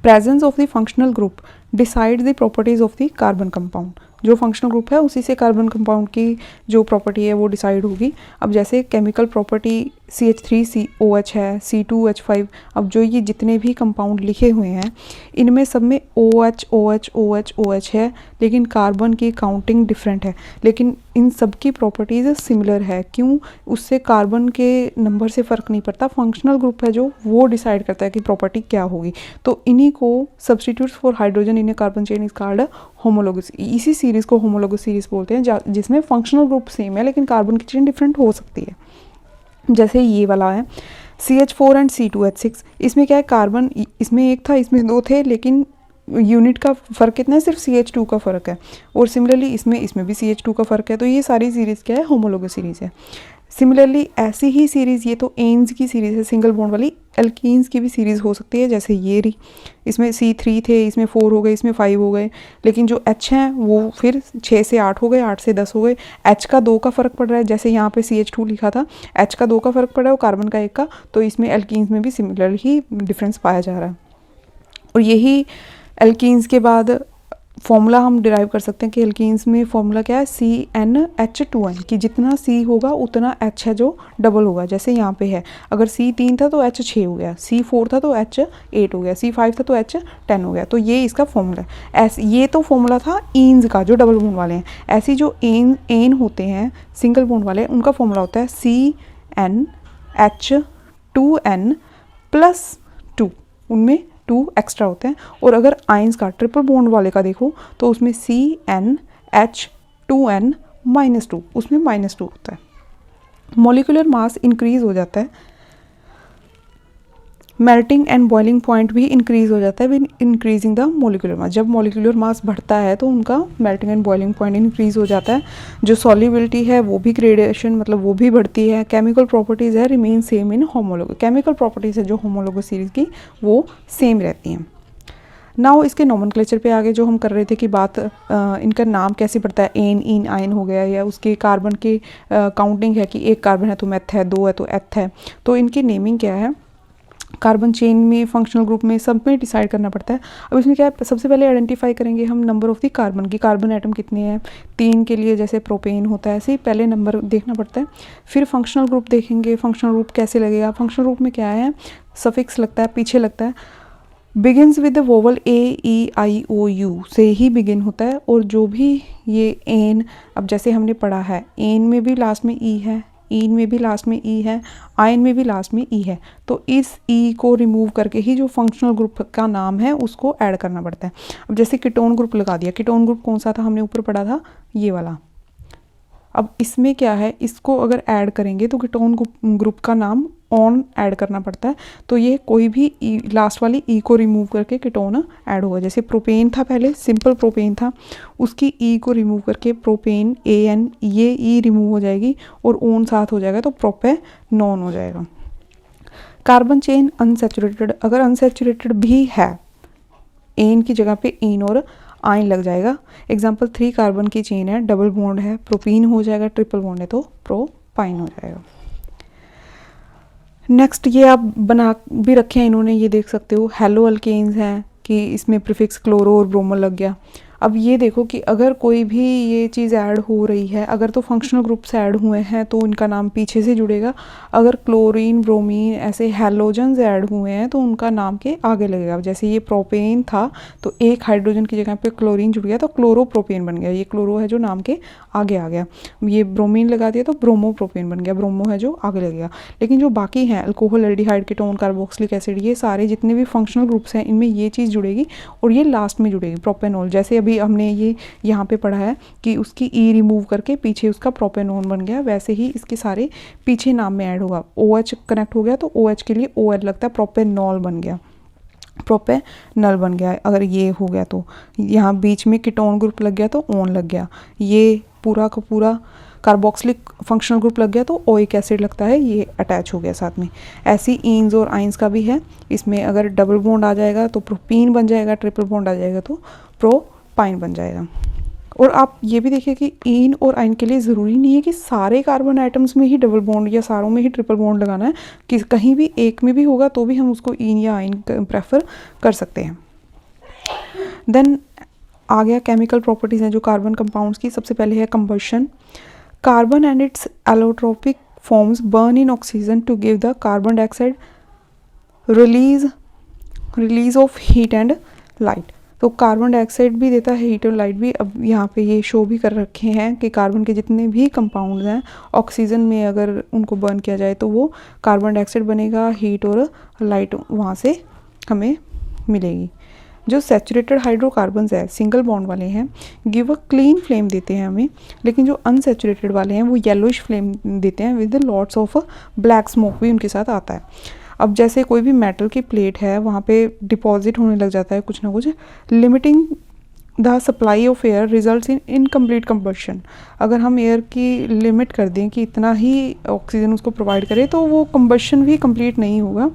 presence of the functional group decide the properties of the carbon compound, जो फंक्शनल ग्रुप है उसी से कार्बन कंपाउंड की जो प्रॉपर्टी है वो डिसाइड होगी। अब जैसे केमिकल प्रॉपर्टी CH3COH है, C2H5, अब जो ये जितने भी कंपाउंड लिखे हुए हैं इनमें सब में OH OH OH OH है, लेकिन कार्बन की काउंटिंग डिफरेंट है, लेकिन इन सब की प्रॉपर्टीज़ सिमिलर है। क्यों, उससे कार्बन के नंबर से फ़र्क नहीं पड़ता, फंक्शनल ग्रुप है जो वो डिसाइड करता है कि प्रॉपर्टी क्या होगी। तो इन्हीं को substitutes for hydrogen in A carbon chain is called homologous. इसी सीरीज़ को होमोलोगस सीरीज़ बोलते हैं, जिसमें फंक्शनल ग्रुप सेम है लेकिन कार्बन की चेन डिफरेंट हो सकती है। जैसे ये वाला है CH4 एंड C2H6, इसमें क्या है, कार्बन इसमें एक था इसमें दो थे, लेकिन यूनिट का फ़र्क कितना है, सिर्फ CH2 का फ़र्क है। और सिमिलरली इसमें भी CH2 का फ़र्क है, तो ये सारी सीरीज़ क्या है, होमोलोगस सीरीज़ है। सिमिलरली ऐसी ही सीरीज़, ये तो एन्स की सीरीज़ है सिंगल बॉन्ड वाली, एल्कीन्स की भी सीरीज़ हो सकती है, जैसे ये रही, इसमें C3 थे, इसमें 4 हो गए, इसमें 5 हो गए, लेकिन जो H हैं वो फिर 6 से 8 हो गए, 8 से 10 हो गए। H का 2 का फ़र्क पड़ रहा है, जैसे यहाँ पे CH2 लिखा था, H का 2 का फ़र्क पड़ रहा है और कार्बन का 1 का, तो इसमें एल्कीन्स में भी सिमिलर ही डिफरेंस पाया जा रहा है। और यही एल्कीन्स के बाद फॉर्मूला हम डिराइव कर सकते हैं कि एल्कीन्स में फॉर्मूला क्या है, CnH2n, कि जितना C होगा उतना H है जो डबल होगा। जैसे यहाँ पे है, अगर C3 था तो H 6 हो गया, C4 था तो H 8 हो गया, C5 था तो H 10 हो गया। तो ये इसका फॉर्मूला है। ये तो फॉर्मूला था ईन्स का जो डबल बॉन्ड वाले हैं। ऐसी जो एन होते हैं सिंगल बॉन्ड वाले, उनका फॉर्मूला होता है CnH2n + 2, उनमें 2 एक्स्ट्रा होते हैं। और अगर आइंस का ट्रिपल बॉन्ड वाले का देखो तो उसमें CnH2n -2, उसमें -2 होता है। मॉलिक्यूलर मास इंक्रीज हो जाता है, मेल्टिंग एंड बॉइलिंग पॉइंट भी इंक्रीज हो जाता है with increasing the molecular mass. जब मॉलिक्यूलर मास बढ़ता है तो उनका melting and boiling point increase हो जाता है। जो सॉल्युबिलिटी है वो भी ग्रेडेशन मतलब वो भी बढ़ती है। केमिकल प्रॉपर्टीज़ है remain same in homologous, chemical properties है जो होमोलोगस सीरीज़ की वो सेम रहती हैं। नाउ इसके नोमेनक्लेचर पे आगे जो हम कर रहे थे कि बात इनका नाम कैसे पड़ता है, एन इन आयन हो गया, या उसके कार्बन की काउंटिंग है कि एक कार्बन है तो मेथ है, 2 है तो एथ है। तो इनकी नेमिंग क्या है, कार्बन चेन में, फंक्शनल ग्रुप में, सब में डिसाइड करना पड़ता है। अब इसमें क्या है, सबसे पहले आइडेंटिफाई करेंगे हम नंबर ऑफ़ द कार्बन की, कार्बन एटम कितने हैं। 3 के लिए जैसे प्रोपेन होता है ऐसे ही पहले नंबर देखना पड़ता है। फिर फंक्शनल ग्रुप देखेंगे, फंक्शनल ग्रुप कैसे लगेगा। फंक्शनल ग्रुप में क्या है, सफिक्स लगता है, पीछे लगता है, begins with the vowel A-E-I-O-U से ही बिगिन होता है। और जो भी ये एन, अब जैसे हमने पढ़ा है एन में भी लास्ट में ई है, ईन में भी लास्ट में ई है, आयन में भी लास्ट में ई है, तो इस ई को रिमूव करके ही जो फंक्शनल ग्रुप का नाम है उसको ऐड करना पड़ता है। अब जैसे कीटोन ग्रुप लगा दिया, कीटोन ग्रुप कौन सा था, हमने ऊपर पढ़ा था ये वाला। अब इसमें क्या है, इसको अगर ऐड करेंगे तो कीटोन ग्रुप का नाम ऑन ऐड करना पड़ता है, तो ये कोई भी लास्ट वाली ई को रिमूव करके कीटोन ऐड होगा। जैसे प्रोपेन था, पहले सिंपल प्रोपेन था, उसकी ई को रिमूव करके प्रोपेन AN, ये ई रिमूव हो जाएगी और ओन साथ हो जाएगा तो प्रोपेनॉन हो जाएगा। कार्बन चेन अनसैचुरेटेड, अगर अनसैचुरेटेड भी है, एन की जगह पे इन और आयन लग जाएगा। एग्जाम्पल 3 कार्बन की चेन है, डबल बॉन्ड है, प्रोपीन हो जाएगा, ट्रिपल बॉन्ड है तो प्रोपाइन हो जाएगा। नेक्स्ट ये आप बना भी रखे हैं इन्होंने, ये देख सकते हो हेलो अल्केन्स हैं कि इसमें प्रीफिक्स क्लोरो और ब्रोमो लग गया। अब ये देखो कि अगर कोई भी ये चीज़ ऐड हो रही है, अगर तो फंक्शनल ग्रुप से ऐड हुए हैं तो उनका नाम पीछे से जुड़ेगा, अगर क्लोरीन ब्रोमीन ऐसे हैलोजन्स ऐड हुए हैं तो उनका नाम के आगे लगेगा। जैसे ये प्रोपेन था तो एक हाइड्रोजन की जगह पे क्लोरीन जुड़ गया तो क्लोरोप्रोपेन बन गया, ये क्लोरो है जो नाम के आगे आ गया। ये ब्रोमीन लगा दिया तो ब्रोमोप्रोपेन बन गया, ब्रोमो है जो आगे लगेगा। लेकिन जो बाकी हैं alcohol, aldehyde, ketone, carboxylic acid, ये सारे जितने भी फंक्शनल ग्रुप्स हैं इनमें ये चीज़ जुड़ेगी और ये लास्ट में जुड़ेगी, प्रोपेनॉल। जैसे अभी हमने ये यहाँ पे पढ़ा है कि उसकी ई रिमूव करके पीछे उसका प्रोपेनॉन बन गया, वैसे ही इसके सारे पीछे नाम में ऐड होगा। OH कनेक्ट हो गया तो OH के लिए OL लगता है, प्रोपेनॉल बन गया, प्रोपेनल बन गया। अगर ये हो गया तो यहाँ बीच में कीटोन ग्रुप लग गया तो ओन लग गया, ये पूरा का पूरा कार्बोक्सिलिक फंक्शनल ग्रुप लग गया तो ओइक एसिड लगता है, ये अटैच हो गया साथ में। ऐसी ईन्स और आइंस का भी है, इसमें अगर डबल बॉन्ड आ जाएगा तो प्रोपीन बन जाएगा, ट्रिपल बॉन्ड आ जाएगा तो प्रोपाइन बन जाएगा। और आप ये भी देखिए कि ईन और आइन के लिए ज़रूरी नहीं है कि सारे कार्बन आइटम्स में ही डबल बॉन्ड या सारों में ही ट्रिपल बॉन्ड लगाना है, कि कहीं भी एक में भी होगा तो भी हम उसको ईन या आइन प्रेफर कर सकते हैं। देन आ गया केमिकल प्रॉपर्टीज़ हैं जो कार्बन कंपाउंड्स की। सबसे पहले है combustion. Carbon and its allotropic forms burn in oxygen to give the carbon dioxide release of heat and light. तो कार्बन डाइऑक्साइड भी देता है, हीट और लाइट भी। अब यहाँ पे ये शो भी कर रखे हैं कि कार्बन के जितने भी कंपाउंड्स हैं ऑक्सीजन में अगर उनको बर्न किया जाए तो वो कार्बन डाइऑक्साइड बनेगा, हीट और लाइट वहाँ से हमें मिलेगी। जो सैचुरेटेड हाइड्रोकार्बन्स है, सिंगल बॉन्ड वाले हैं, गिव अ क्लीन फ्लेम देते हैं हमें, लेकिन जो अनसैचुरेटेड वाले हैं वो येलोइश फ्लेम देते हैं with lots of black smoke भी उनके साथ आता है। अब जैसे कोई भी मेटल की प्लेट है, वहाँ पे डिपॉजिट होने लग जाता है कुछ ना कुछ, limiting the supply of air results in incomplete combustion. अगर हम एयर की लिमिट कर दें कि इतना ही ऑक्सीजन उसको प्रोवाइड करे तो वो कंबशन भी कंप्लीट नहीं होगा।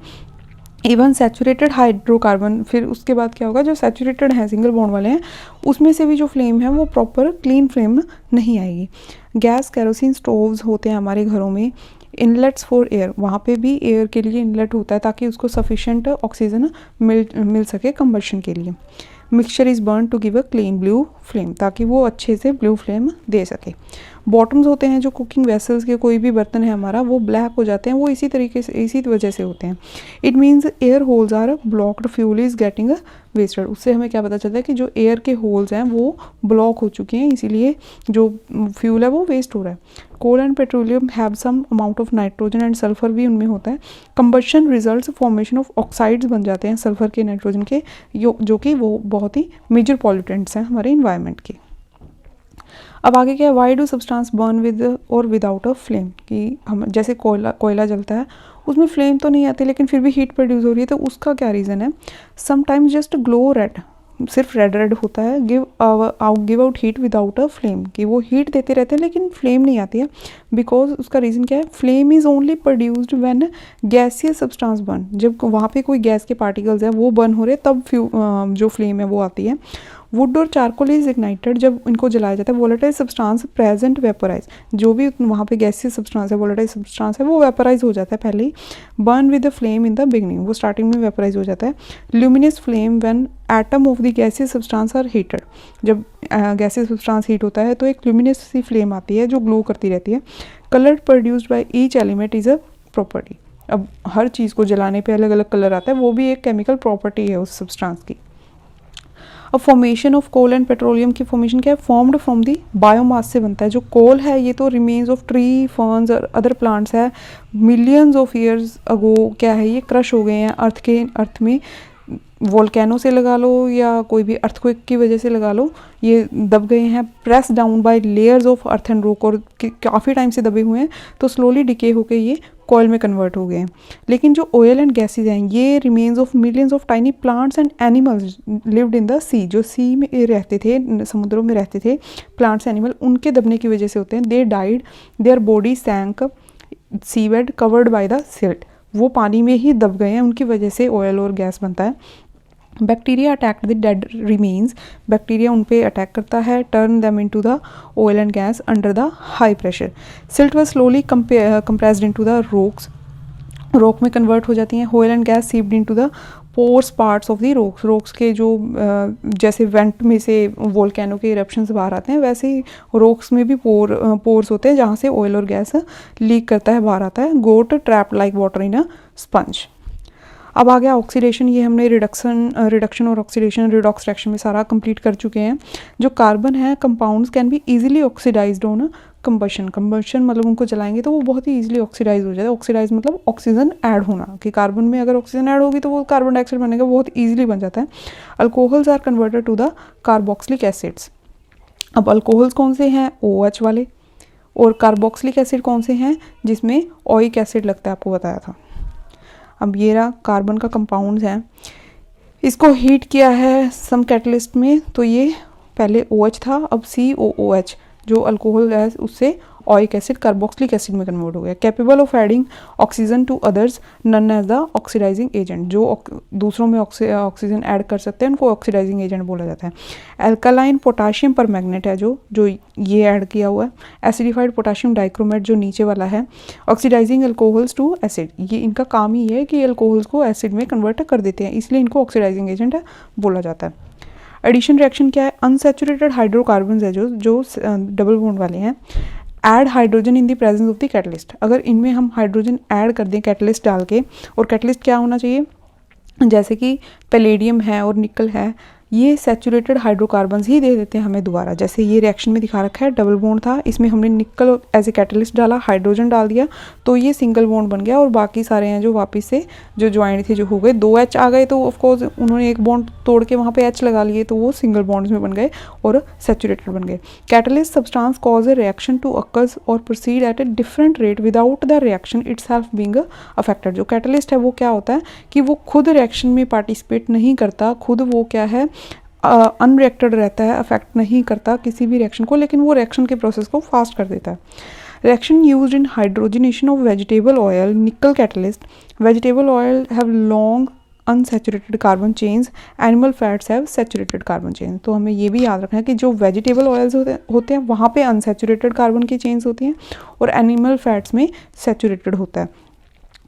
इवन सैचुरेटेड हाइड्रोकार्बन, फिर उसके बाद क्या होगा, जो सैचुरेटेड हैं सिंगल बॉन्ड वाले हैं उसमें से भी जो फ्लेम है वो प्रॉपर क्लीन फ्लेम नहीं आएगी। गैस कैरोसिन स्टोव्स होते हैं हमारे घरों में, इनलेट्स फॉर एयर, वहाँ पे भी एयर के लिए इनलेट होता है ताकि उसको सफिशेंट ऑक्सीजन मिल सके कंबशन के लिए। Mixture is burn to give a clean blue flame, ताकि वो अच्छे से ब्लू फ्लेम दे सके। बॉटम्स होते हैं जो कुकिंग वेसल्स के, कोई भी बर्तन है हमारा वो ब्लैक हो जाते हैं, वो इसी तरीके से इसी वजह से होते हैं। It means air holes are blocked, fuel is getting wasted. उससे हमें क्या पता चलता है कि जो एयर के होल्स हैं वो ब्लॉक हो चुके हैं, इसीलिए जो फ्यूल है वो वेस्ट हो रहा है। Coal and petroleum have some amount of nitrogen and sulphur भी उनमें होता है। Combustion results formation of oxides बन जाते हैं सल्फर के, नाइट्रोजन के, जो कि वो बहुत ही मेजर पॉल्यूटेंट्स हैं हमारे इन्वायरमेंट के। अब आगे क्या है, why do substance burn with और विदाउट अ फ्लेम, कि हम जैसे कोयला जलता है उसमें फ्लेम तो नहीं आती लेकिन फिर भी हीट प्रोड्यूस हो रही है, तो उसका क्या रीज़न है। समटाइम्स जस्ट ग्लो रेड, सिर्फ रेड रेड होता है, give out heat without a flame, कि वो हीट देते रहते हैं लेकिन फ्लेम नहीं आती है। बिकॉज उसका रीज़न क्या है, flame is only produced when gaseous substance burn, जब वहाँ पे कोई गैस के पार्टिकल्स हैं वो बर्न हो रहे तब जो फ्लेम है वो आती है। वुड और चारकोल इज इग्नाइटेड, जब इनको जलाया जाता है। वोलेटाइल सब्सटेंस प्रेजेंट वेपोराइज, जो भी वहाँ पे गैसियस सब्सटेंस है, वोलेटाइल सब्सटेंस है, वो वेपोराइज हो जाता है पहले ही। Burn with the flame in the beginning, वो स्टार्टिंग में वेपोराइज हो जाता है। Luminous flame when atom of the gaseous substance are heated, जब गैसियस सब्सटेंस हीट होता है तो एक ल्यूमिनस सी फ्लेम आती है जो ग्लो करती रहती है। Colour produced by each element is a property, अब हर चीज़ को जलाने पे अलग अलग कलर आता है, वो भी एक केमिकल प्रॉपर्टी है उस सब्सटेंस की। अब formation of coal and petroleum की फॉर्मेशन क्या है, फॉर्म्ड फ्रॉम दी बायोमास से बनता है। जो कोल है ये तो रिमेन्स ऑफ ट्री, फर्न्स और अदर प्लांट्स है, मिलियंस ऑफ ईयर्स अगो क्या है ये क्रश हो गए हैं अर्थ में, वोल्केनो से लगा लो या कोई भी अर्थक्वेक की वजह से लगा लो, ये दब गए हैं, press down by layers of earth and rock, और काफ़ी टाइम से दबे हुए हैं तो स्लोली डिके होकर ये कॉयल में कन्वर्ट हो गए हैं। लेकिन जो ऑयल एंड गैसेज हैं ये remains of millions of tiny plants and animals lived in the sea, जो सी में रहते थे, समुद्रों में रहते थे प्लांट्स एनिमल, उनके दबने की वजह से होते हैं। They died, their body sank seaweed covered by the silt, वो पानी में ही दब गए हैं, उनकी वजह से ऑयल और गैस बनता है। Bacteria attack the dead remains, bacteria उन पे अटैक करता है, turn them into the oil and gas under the high pressure. Silt was slowly compressed into the rocks, rock में कन्वर्ट हो जाती हैं। Oil and gas seeped into the pores parts of the rocks, rocks के जो जैसे वेंट में से वोल्केनो के इरप्शंस बाहर आते हैं, वैसे ही रॉक्स में भी पोर्स होते हैं जहाँ से ऑयल और गैस लीक करता है, बाहर आता है। Got trapped like water in a sponge. अब आ गया ऑक्सीडेशन, ये हमने रिडक्शन और ऑक्सीडेशन, रिडॉक्स रिएक्शन में सारा कंप्लीट कर चुके हैं। जो कार्बन है compounds can be easily oxidised on combustion, combustion मतलब उनको जलाएंगे तो वो बहुत ही इजीली ऑक्सीडाइज हो जाता है। ऑक्सीडाइज मतलब ऑक्सीजन ऐड होना, कि कार्बन में अगर ऑक्सीजन ऐड होगी तो वो कार्बन डाइऑक्साइड बनेगा, बहुत ईजिली बन जाता है। Alcohols are converted to the carboxylic acids. अब अल्कोहल्स कौन से हैं, OH वाले, और कार्बोक्सिलिक एसिड कौन से हैं जिसमें ओइक एसिड लगता है, आपको बताया था। अब ये रहा कार्बन का कंपाउंड्स हैं, इसको हीट किया है सम कैटलिस्ट में, तो ये पहले OH था, अब COOH जो अल्कोहल है उससे ओइक एसिड कार्बोक्सिलिक एसिड में कन्वर्ट हो गया। Capable of adding oxygen to others none as the oxidising agent, जो दूसरों में ऑक्सीजन ऐड कर सकते हैं उनको ऑक्सीडाइजिंग एजेंट बोला जाता है। एल्कालाइन पोटाशियम पर मैग्नेट है जो ये ऐड किया हुआ है। एसिडिफाइड पोटाशियम डाइक्रोमेट जो नीचे वाला है। ऑक्सीडाइजिंग अल्कोहल्स टू एसिड, ये इनका काम ही है कि अल्कोहल्स को एसिड में कन्वर्ट कर देते हैं, इसलिए इनको ऑक्सीडाइजिंग एजेंट बोला जाता है। एडिशन रिएक्शन क्या है, अनसैचुरेटेड हाइड्रोकार्बन है जो डबल बॉन्ड वाले हैं, add hydrogen in the presence of the catalyst, अगर इनमें हम हाइड्रोजन ऐड कर दें कैटलिस्ट डाल के, और कैटलिस्ट क्या होना चाहिए, जैसे कि पैलेडियम है और निकल है, ये सैचुरेटेड हाइड्रोकार्बन्स ही दे देते हैं हमें दोबारा। जैसे ये रिएक्शन में दिखा रखा है, डबल बॉन्ड था, इसमें हमने निकल एज ए कैटलिस्ट डाला, हाइड्रोजन डाल दिया, तो ये सिंगल बॉन्ड बन गया, और बाकी सारे हैं जो वापस से जो ज्वाइंट थे जो हो गए, 2 H आ गए, तो ऑफकोर्स उन्होंने एक बॉन्ड तोड़ के वहाँ पे H लगा लिए, तो वो सिंगल बॉन्ड्स में बन गए और सैचुरेटेड बन गए। Catalyst substance cause a reaction to occurs और proceed at a different rate without the reaction itself being affected. जो कैटलिस्ट है वो क्या होता है कि वो खुद रिएक्शन में पार्टिसिपेट नहीं करता, खुद वो क्या है अनरिएक्टेड रहता है, अफेक्ट नहीं करता किसी भी रिएक्शन को, लेकिन वो रिएक्शन के प्रोसेस को फास्ट कर देता है। Reaction used in hydrogenation of vegetable oil, nickel catalyst. Vegetable oil have long unsaturated carbon chains, animal fats have saturated carbon chains. तो हमें ये भी याद रखना है कि जो वेजिटेबल ऑयल्स होते हैं वहाँ पे अनसैचुरेटेड कार्बन की चेन्स होती हैं, और एनिमल फैट्स में सैचुरेटेड होता है।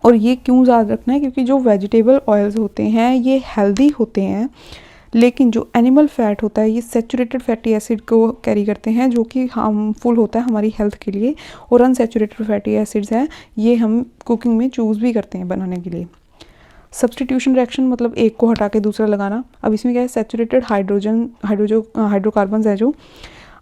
और ये क्यों याद रखना है, क्योंकि जो वेजिटेबल ऑयल्स होते हैं ये हेल्दी होते हैं, लेकिन जो एनिमल फैट होता है ये सैचुरेटेड फैटी एसिड को कैरी करते हैं, जो कि हार्मफुल होता है हमारी हेल्थ के लिए। और अनसैचुरेटेड फैटी एसिड्स हैं ये हम कुकिंग में चूज़ भी करते हैं बनाने के लिए। सब्सटीट्यूशन रिएक्शन मतलब एक को हटा के दूसरा लगाना। अब इसमें क्या है, सैचुरेटेड हाइड्रोकार्बन्स है जो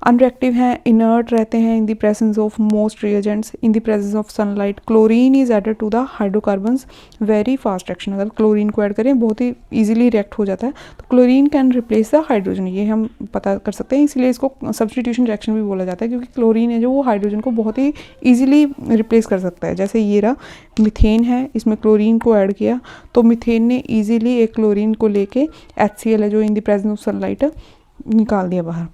अनरिएक्टिव हैं, इनर्ट रहते हैं in the presence of most reagents, in the presence of sunlight. Chlorine is added to the hydrocarbons, very fast reaction, अगर क्लोरीन को ऐड करें बहुत ही इजीली रिएक्ट हो जाता है। तो chlorine can replace the hydrogen, ये हम पता कर सकते हैं, इसलिए इसको सब्सटीट्यूशन रिएक्शन भी बोला जाता है, क्योंकि क्लोरीन है जो वो हाइड्रोजन को बहुत ही ईजिली रिप्लेस कर सकता है। जैसे ये रहा मीथेन है, इसमें क्लोरीन को ऐड किया तो मीथेन ने ईजिली एक क्लोरीन को लेके HCl है जो इन द प्रेजेंस ऑफ सनलाइट निकाल दिया बाहर।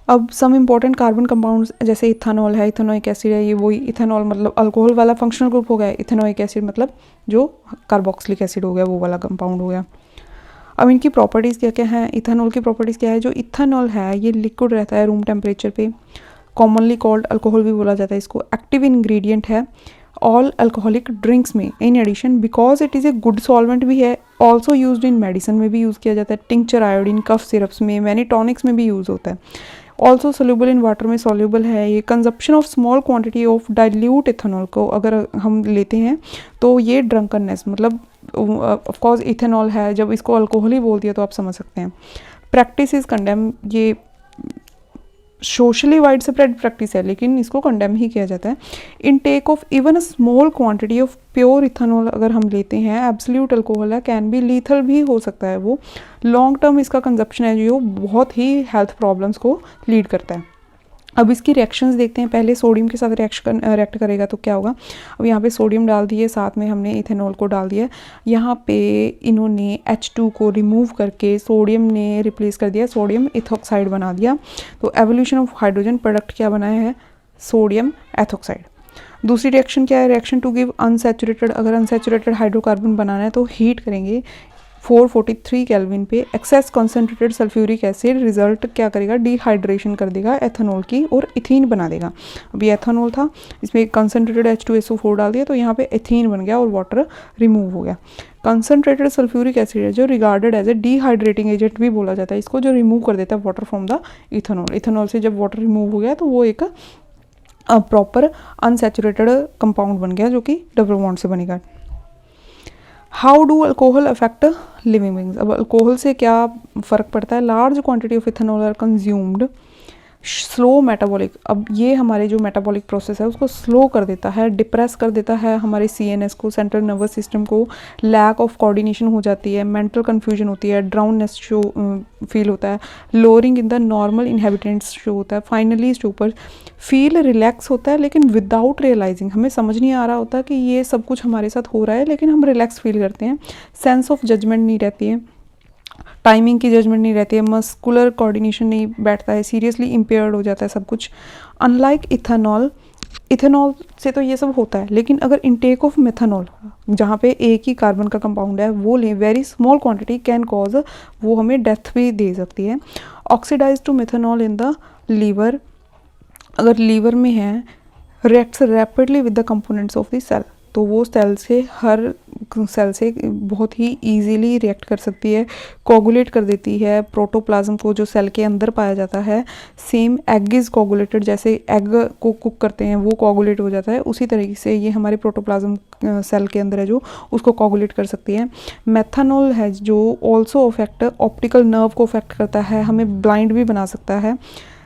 अब सम इम्पॉर्टेंट कार्बन कंपाउंड्स जैसे इथेनॉल है, इथेनोइक एसिड है, ये वही इथेनॉल मतलब अल्कोहल वाला फंक्शनल ग्रुप हो गया, इथेनोइक एसिड मतलब जो कार्बोक्सिलिक एसिड हो गया वो वाला कंपाउंड हो गया। अब इनकी प्रॉपर्टीज़ क्या क्या हैं, इथेनॉल की प्रॉपर्टीज़ क्या है, जो इथेनॉल है ये लिक्विड रहता है रूम टेम्परेचर पे, कॉमनली कॉल्ड अल्कोहल भी बोला जाता है इसको, एक्टिव इंग्रेडिएंट है ऑल अल्कोहलिक ड्रिंक्स में। In addition because it is a good solvent भी है, ऑल्सो यूज्ड इन मेडिसिन में भी यूज़ किया जाता है, टिंक्चर, आयोडीन, कफ सिरप्स में, मैनी टॉनिक्स में भी यूज़ होता है। ऑल्सो सोल्यूबल इन वाटर में सॉल्यूबल है ये। Consumption of small quantity of dilute ethanol को अगर हम लेते हैं तो ये ड्रंकननेस, मतलब ऑफकोर्स इथेनॉल है, जब इसको अल्कोहल ही बोल दिया तो आप समझ सकते हैं। प्रैक्टिस इज कंडेम, ये सोशली वाइड स्प्रेड प्रैक्टिस है लेकिन इसको कंडेम ही किया जाता है। Intake of even a small quantity of pure ethanol अगर हम लेते हैं, एब्सोल्यूट अल्कोहल है, कैन बी लीथल भी हो सकता है वो। लॉन्ग टर्म इसका कंजप्शन है जो बहुत ही हेल्थ प्रॉब्लम्स को लीड करता है। अब इसकी रिएक्शंस देखते हैं। पहले सोडियम के साथ रिएक्ट करेगा तो क्या होगा। अब यहाँ पे सोडियम डाल दिए, साथ में हमने इथेनॉल को डाल दिया। यहाँ पे इन्होंने H2 को रिमूव करके सोडियम ने रिप्लेस कर दिया, सोडियम इथोक्साइड बना दिया। तो एवोल्यूशन ऑफ हाइड्रोजन प्रोडक्ट क्या बनाया है, सोडियम एथोक्साइड। दूसरी रिएक्शन क्या है, रिएक्शन टू गिव अनसैचुरेटेड, अगर अनसैचुरेटेड हाइड्रोकार्बन बनाना है तो हीट करेंगे 443 केल्विन पे। Excess concentrated sulphuric acid result क्या करेगा, डिहाइड्रेशन कर देगा एथेनॉल की और इथीन बना देगा। अभी एथेनॉल था, इसमें कंसनट्रेटेड H2SO4 डाल दिया तो यहाँ पे एथीन बन गया और वाटर रिमूव हो गया। कंसनट्रेटेड सल्फ्यूरिक एसिड है जो regarded as a dehydrating agent भी बोला जाता है इसको, जो रिमूव कर देता है water from the ethanol. Ethanol से जब वाटर रिमूव हो गया तो वो एक प्रॉपर अनसैचुरेटेड कंपाउंड बन गया जो कि डबल बॉन्ड से बनेगा। How do alcohol affect living beings, अब अल्कोहल से क्या फ़र्क पड़ता है। Large quantity of ethanol are consumed, slow metabolic, अब ये हमारे जो मेटाबॉलिक प्रोसेस है उसको स्लो कर देता है, डिप्रेस कर देता है हमारे CNS को, सेंट्रल नर्वस सिस्टम को। लैक ऑफ कोऑर्डिनेशन हो जाती है, मेंटल कन्फ्यूजन होती है, ड्राउननेस शो फील होता है, lowering in the normal inhabitants show होता है। फाइनली स्टूपर, फील रिलैक्स होता है लेकिन विदाउट रियलाइजिंग, हमें समझ नहीं आ रहा होता कि ये सब कुछ हमारे साथ हो रहा है लेकिन हम रिलैक्स फील करते हैं। सेंस ऑफ जजमेंट नहीं रहती है, टाइमिंग की जजमेंट नहीं रहती है, मस्कुलर कोऑर्डिनेशन नहीं बैठता है, सीरियसली इम्पेयर्ड हो जाता है सब कुछ। अनलाइक इथेनॉल, इथेनॉल से तो ये सब होता है लेकिन अगर इनटेक ऑफ मेथनॉल जहाँ पे एक ही कार्बन का कंपाउंड है वो लें, very small quantity can cause, वो हमें डेथ भी दे सकती है। Oxidise to methanol in the liver, अगर लीवर में है, reacts rapidly with the components of the cell, तो वो सेल से हर सेल से बहुत ही इजीली रिएक्ट कर सकती है, कोगुलेट कर देती है प्रोटोप्लाज्म को जो सेल के अंदर पाया जाता है। सेम एग इज़ कोगुलेटेड, जैसे एग को कुक करते हैं वो कोगुलेट हो जाता है, उसी तरीके से ये हमारे प्रोटोप्लाज्म सेल के अंदर है जो उसको कोगुलेट कर सकती है। मेथनॉल है जो ऑल्सो अफेक्ट ऑप्टिकल नर्व को अफेक्ट करता है, हमें ब्लाइंड भी बना सकता है।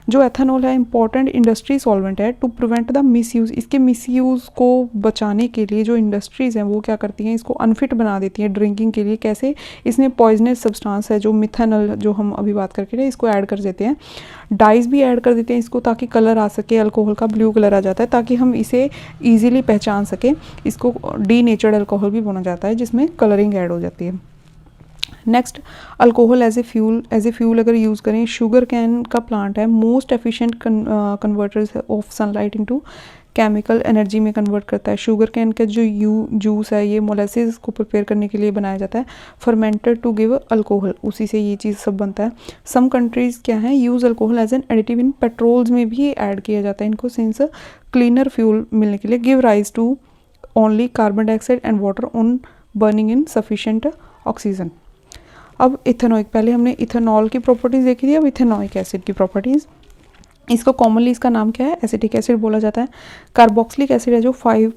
जो एथेनॉल है इंपॉर्टेंट इंडस्ट्री सॉल्वेंट है टू प्रिवेंट द मिसयूज़, इसके मिसयूज़ को बचाने के लिए जो इंडस्ट्रीज़ हैं वो क्या करती हैं, इसको अनफिट बना देती हैं ड्रिंकिंग के लिए। कैसे, इसमें पॉइजनस सब्सटेंस है जो मिथेनॉल, जो हम अभी बात करके ना, इसको ऐड कर देते हैं। डाइज भी ऐड कर देते हैं इसको ताकि कलर आ सके, अल्कोहल का ब्लू कलर आ जाता है ताकि हम इसे ईजिली पहचान सकें। इसको डीनेचर्ड अल्कोहल भी बोला जाता है जिसमें कलरिंग ऐड हो जाती है। Next, alcohol as a fuel अगर यूज़ करें, शुगर कैन का प्लांट है, most efficient converters of sunlight into chemical energy में कन्वर्ट करता है। शुगर कैन का जो जूस है ये मोलेसिस को प्रिपेयर करने के लिए बनाया जाता है, फर्मेंटेड टू गिव अल्कोहल, उसी से ये चीज़ सब बनता है। सम कंट्रीज़ क्या है, use alcohol as an additive in petrols में भी ऐड किया जाता है इनको, सिंस क्लीनर फ्यूल मिलने के लिए। Give rise to only carbon dioxide and water on burning in sufficient oxygen. अब इथेनॉइक, पहले हमने इथेनॉल की प्रॉपर्टीज़ देखी थी, अब इथेनॉइक एसिड की प्रॉपर्टीज़। इसको कॉमनली इसका नाम क्या है, एसिटिक एसिड बोला जाता है। कार्बोक्सिलिक एसिड है जो 5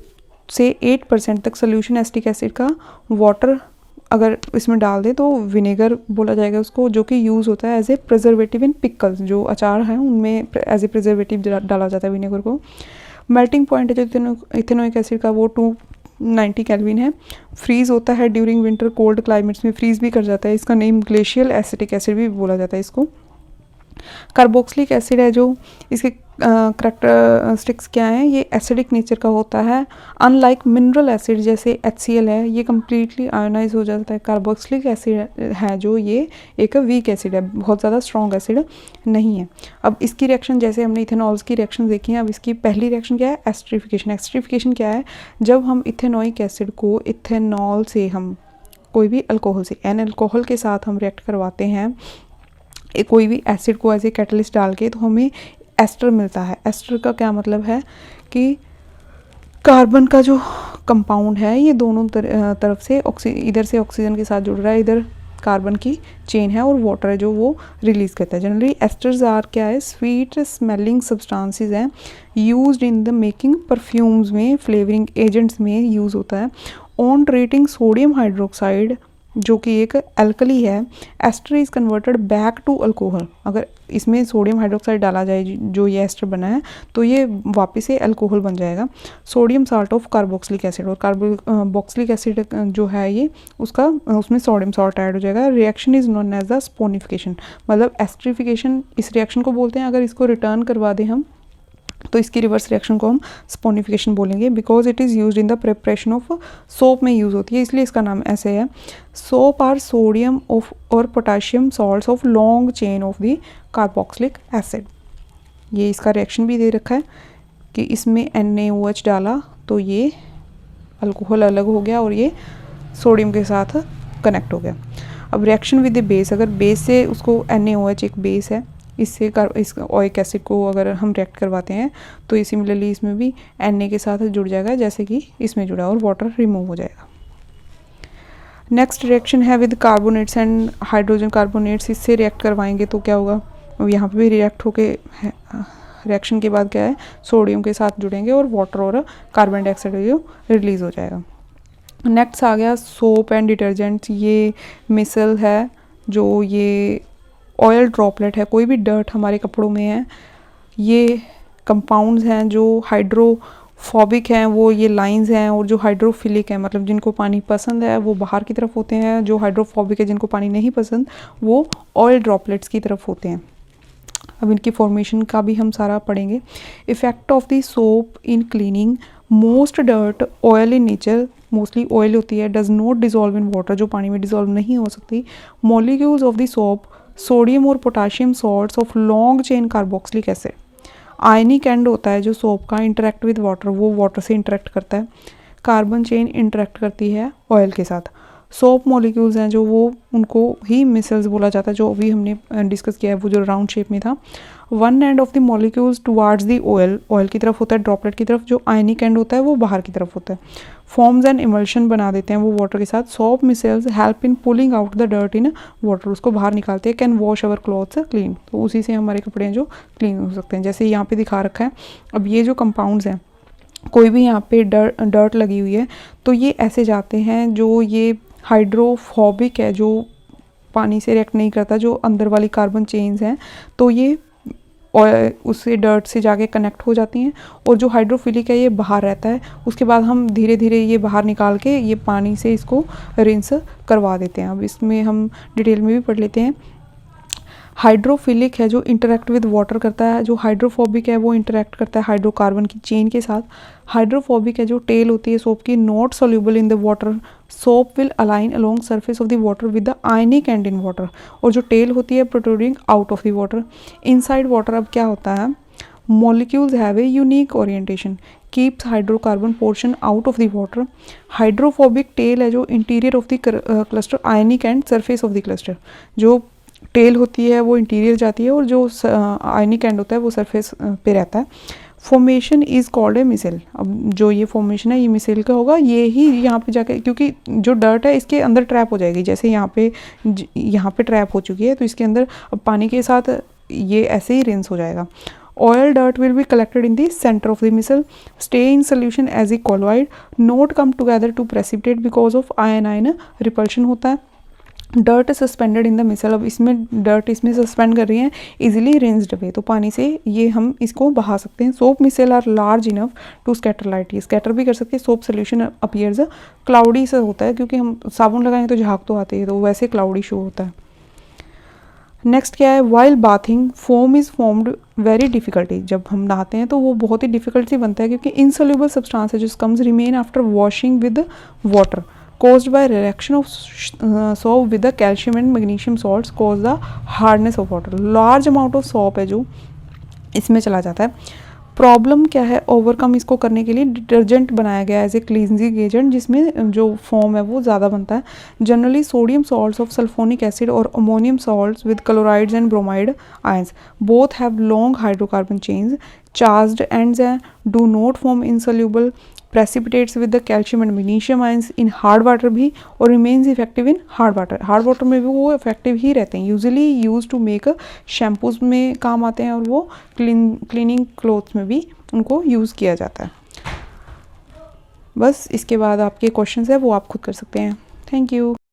से 8% तक सोल्यूशन एसिटिक एसिड का वाटर अगर इसमें डाल दें तो विनेगर बोला जाएगा उसको, जो कि यूज़ होता है as a preservative in pickles, जो अचार हैं उनमें एज ए प्रिजर्वेटिव डाला जाता है विनेगर को। मेल्टिंग पॉइंट है जो इथेनॉइक एसिड का वो 290 केल्विन है। फ्रीज़ होता है ड्यूरिंग विंटर, कोल्ड क्लाइमेट्स में फ्रीज़ भी कर जाता है, इसका नेम ग्लेशियल एसिटिक एसिड भी बोला जाता है इसको। कार्बोक्सिलिक एसिड है जो, इसके करैक्टरिस्टिक्स क्या हैं, ये एसिडिक नेचर का होता है। अनलाइक मिनरल एसिड जैसे HCl है, ये कम्प्लीटली आयोनाइज हो जाता है। कार्बोक्सिलिक एसिड है जो ये एक वीक एसिड है, बहुत ज़्यादा स्ट्रॉन्ग एसिड नहीं है। अब इसकी रिएक्शन, जैसे हमने इथेनॉल्स की रिएक्शन देखी हैं, अब इसकी पहली रिएक्शन क्या है, एस्टरिफिकेशन। एस्टरिफिकेशन क्या है, जब हम इथेनॉइक एसिड को इथेनॉल से, हम कोई भी अल्कोहल से, एन अल्कोहल के साथ हम रिएक्ट करवाते हैं कोई भी एसिड को एज ए कैटलिस्ट डाल के, तो हमें एस्टर मिलता है। एस्टर का क्या मतलब है कि कार्बन का जो कंपाउंड है ये दोनों तरफ से इधर से ऑक्सीजन के साथ जुड़ रहा है, इधर कार्बन की चेन है और वाटर है जो वो रिलीज़ करता है। जनरली एस्टर्स आर क्या है, स्वीट स्मेलिंग सब्सटेंसेस हैं, used in the making perfumes में, फ्लेवरिंग एजेंट्स में यूज़ होता है। ऑन ट्रीटिंग सोडियम हाइड्रोक्साइड जो कि एक एल्कली है, ester is converted back to alcohol. अगर इसमें सोडियम हाइड्रोक्साइड डाला जाए जो ये एस्टर बना है तो ये वापस से अल्कोहल बन जाएगा। Sodium salt of carboxylic acid, और कार्बोक्सिलिक एसिड जो है ये उसका उसमें सोडियम साल्ट ऐड हो जाएगा। Reaction is known as the saponification, मतलब एस्टरिफिकेशन इस रिएक्शन को बोलते हैं। अगर इसको रिटर्न करवा दें हम तो इसकी रिवर्स रिएक्शन को हम स्पोनिफिकेशन बोलेंगे। Because it is used in the preparation of soap में यूज़ होती है, इसलिए इसका नाम ऐसे है। सोप आर सोडियम ऑफ और potassium salts of long chain of the carboxylic acid. ये इसका रिएक्शन भी दे रखा है कि इसमें NaOH डाला तो ये अल्कोहल अलग हो गया और ये सोडियम के साथ कनेक्ट हो गया। अब रिएक्शन विद द बेस, अगर बेस से उसको NaOH एक बेस है, इससे इस ओइक एसिड को अगर हम रिएक्ट करवाते हैं तो ये सिमिलरली इसमें भी Na के साथ जुड़ जाएगा जैसे कि इसमें जुड़ा, और वाटर रिमूव हो जाएगा। नेक्स्ट रिएक्शन है with carbonates and hydrogen carbonates. इससे रिएक्ट करवाएंगे तो क्या होगा, यहाँ पे भी रिएक्ट होके रिएक्शन के बाद क्या है, सोडियम के साथ जुड़ेंगे और वाटर और कार्बन डाइऑक्साइड जो रिलीज़ हो जाएगा। नेक्स्ट आ गया सोप एंड डिटर्जेंट्स। ये मिसल है जो ये ऑयल ड्रॉपलेट है, कोई भी डर्ट हमारे कपड़ों में है, ये कंपाउंड्स हैं जो हाइड्रोफोबिक हैं, वो ये लाइंस हैं, और जो हाइड्रोफिलिक हैं मतलब जिनको पानी पसंद है वो बाहर की तरफ होते हैं, जो हाइड्रोफोबिक है जिनको पानी नहीं पसंद वो ऑयल ड्रॉपलेट्स की तरफ होते हैं। अब इनकी फॉर्मेशन का भी हम सारा पढ़ेंगे। Effect of the soap in cleaning, most dirt oil in nature, mostly oil होती है, does not dissolve in water, जो पानी में डिजॉल्व नहीं हो सकती। Molecules of the soap, sodium और potassium salts of long chain carboxylic acid. Ionic end होता है जो सोप का, इंटरेक्ट विद वाटर, वो वाटर से इंटरेक्ट करता है। कार्बन चेन इंटरेक्ट करती है ऑयल के साथ। सोप मॉलिक्यूल्स हैं जो वो उनको ही मिसल्स बोला जाता है, जो अभी हमने डिस्कस किया है वो जो राउंड शेप में था। One end of the molecules towards the oil, oil की तरफ होता है, ड्रॉपलेट की तरफ। जो आयनिक एंड होता है वो बाहर की तरफ होता है। फॉर्म्स एंड इमल्शन बना देते हैं वो वाटर के साथ। Soap micelles help in pulling out the dirt in water, उसको बाहर निकालते हैं। Can wash our clothes clean, तो उसी से हमारे कपड़े हैं जो क्लीन हो सकते हैं, जैसे यहाँ पे दिखा रखा है। अब ये जो कंपाउंड्स हैं, कोई भी यहाँ पे डर्ट लगी हुई है तो ये ऐसे जाते हैं, जो ये हाइड्रोफोबिक है, जो पानी से रिएक्ट नहीं करता, जो अंदर वाली कार्बन चेन्स हैं तो ये उससे डर्ट से जाके कनेक्ट हो जाती हैं, और जो हाइड्रोफिलिक है ये बाहर रहता है। उसके बाद हम धीरे धीरे ये बाहर निकाल के ये पानी से इसको रिंस करवा देते हैं। अब इसमें हम डिटेल में भी पढ़ लेते हैं। हाइड्रोफिलिक है जो इंटरेक्ट विद वाटर करता है, जो हाइड्रोफोबिक है वो इंटरेक्ट करता है हाइड्रोकार्बन की चेन के साथ। हाइड्रोफोबिक है जो टेल होती है सोप की, not soluble in the water, soap will align along surface of the water with the ionic and in water, और जो टेल होती है protruding out of the water. Inside water अब क्या होता है, molecules have a unique orientation, keeps hydrocarbon portion out of the water. Hydrophobic tail है जो interior of the cluster, ionic and surface of the cluster, जो टेल होती है वो इंटीरियर जाती है और जो आयनिक एंड होता है वो सरफेस पे रहता है। Formation is called a micelle. अब जो ये फॉर्मेशन है ये मिसेल का होगा, ये ही यहाँ पे जाके, क्योंकि जो डर्ट है इसके अंदर ट्रैप हो जाएगी, जैसे यहाँ पे ट्रैप हो चुकी है तो इसके अंदर अब पानी के साथ ये ऐसे ही रिंस हो जाएगा। Oil dirt will be collected in the center of the missile, stay in solution as a colloid, not come together to precipitate because of ion-ion repulsion होता है। डर्ट सस्पेंडेड इन द मिसल, अब इसमें डर्ट इसमें सस्पेंड कर रही हैं, इजीली रिंस्ड अवे, तो पानी से ये हम इसको बहा सकते हैं। Soap micelle are large enough to scatter lightly, scatter भी कर सकते हैं। सोप सोल्यूशन अपीयर्स क्लाउडी से होता है, क्योंकि हम साबुन लगाएंगे तो झाग तो आते हैं, तो वैसे क्लाउडी शो होता है। नेक्स्ट क्या है, while bathing foam is formed very difficulty, जब हम नहाते हैं तो वो बहुत ही डिफिकल्ट से बनता है, क्योंकि इनसोल्यूबल सब्सटेंस है जो comes remain after washing with water, caused by reaction of soap with the calcium and magnesium salts cause the hardness of water. large amount of soap है जो इसमें चला जाता है। प्रॉब्लम क्या है, ओवरकम इसको करने के लिए डिटर्जेंट बनाया गया एज ए क्लींजिंग एजेंट, जिसमें जो फॉर्म है वो ज़्यादा बनता है। Generally sodium salts of sulphonic acid और ammonium salts with chlorides and bromide ions, both have long hydrocarbon chains, charged ends do not form insoluble precipitates with the calcium and magnesium ions in hard water भी, और remains effective in hard water. Hard water में भी वो इफेक्टिव ही रहते हैं। Usually use to make shampoos में काम आते हैं, और वो क्लीनिंग क्लोथ्स में भी उनको यूज़ किया जाता है। बस इसके बाद आपके क्वेश्चंस है वो आप खुद कर सकते हैं। Thank you.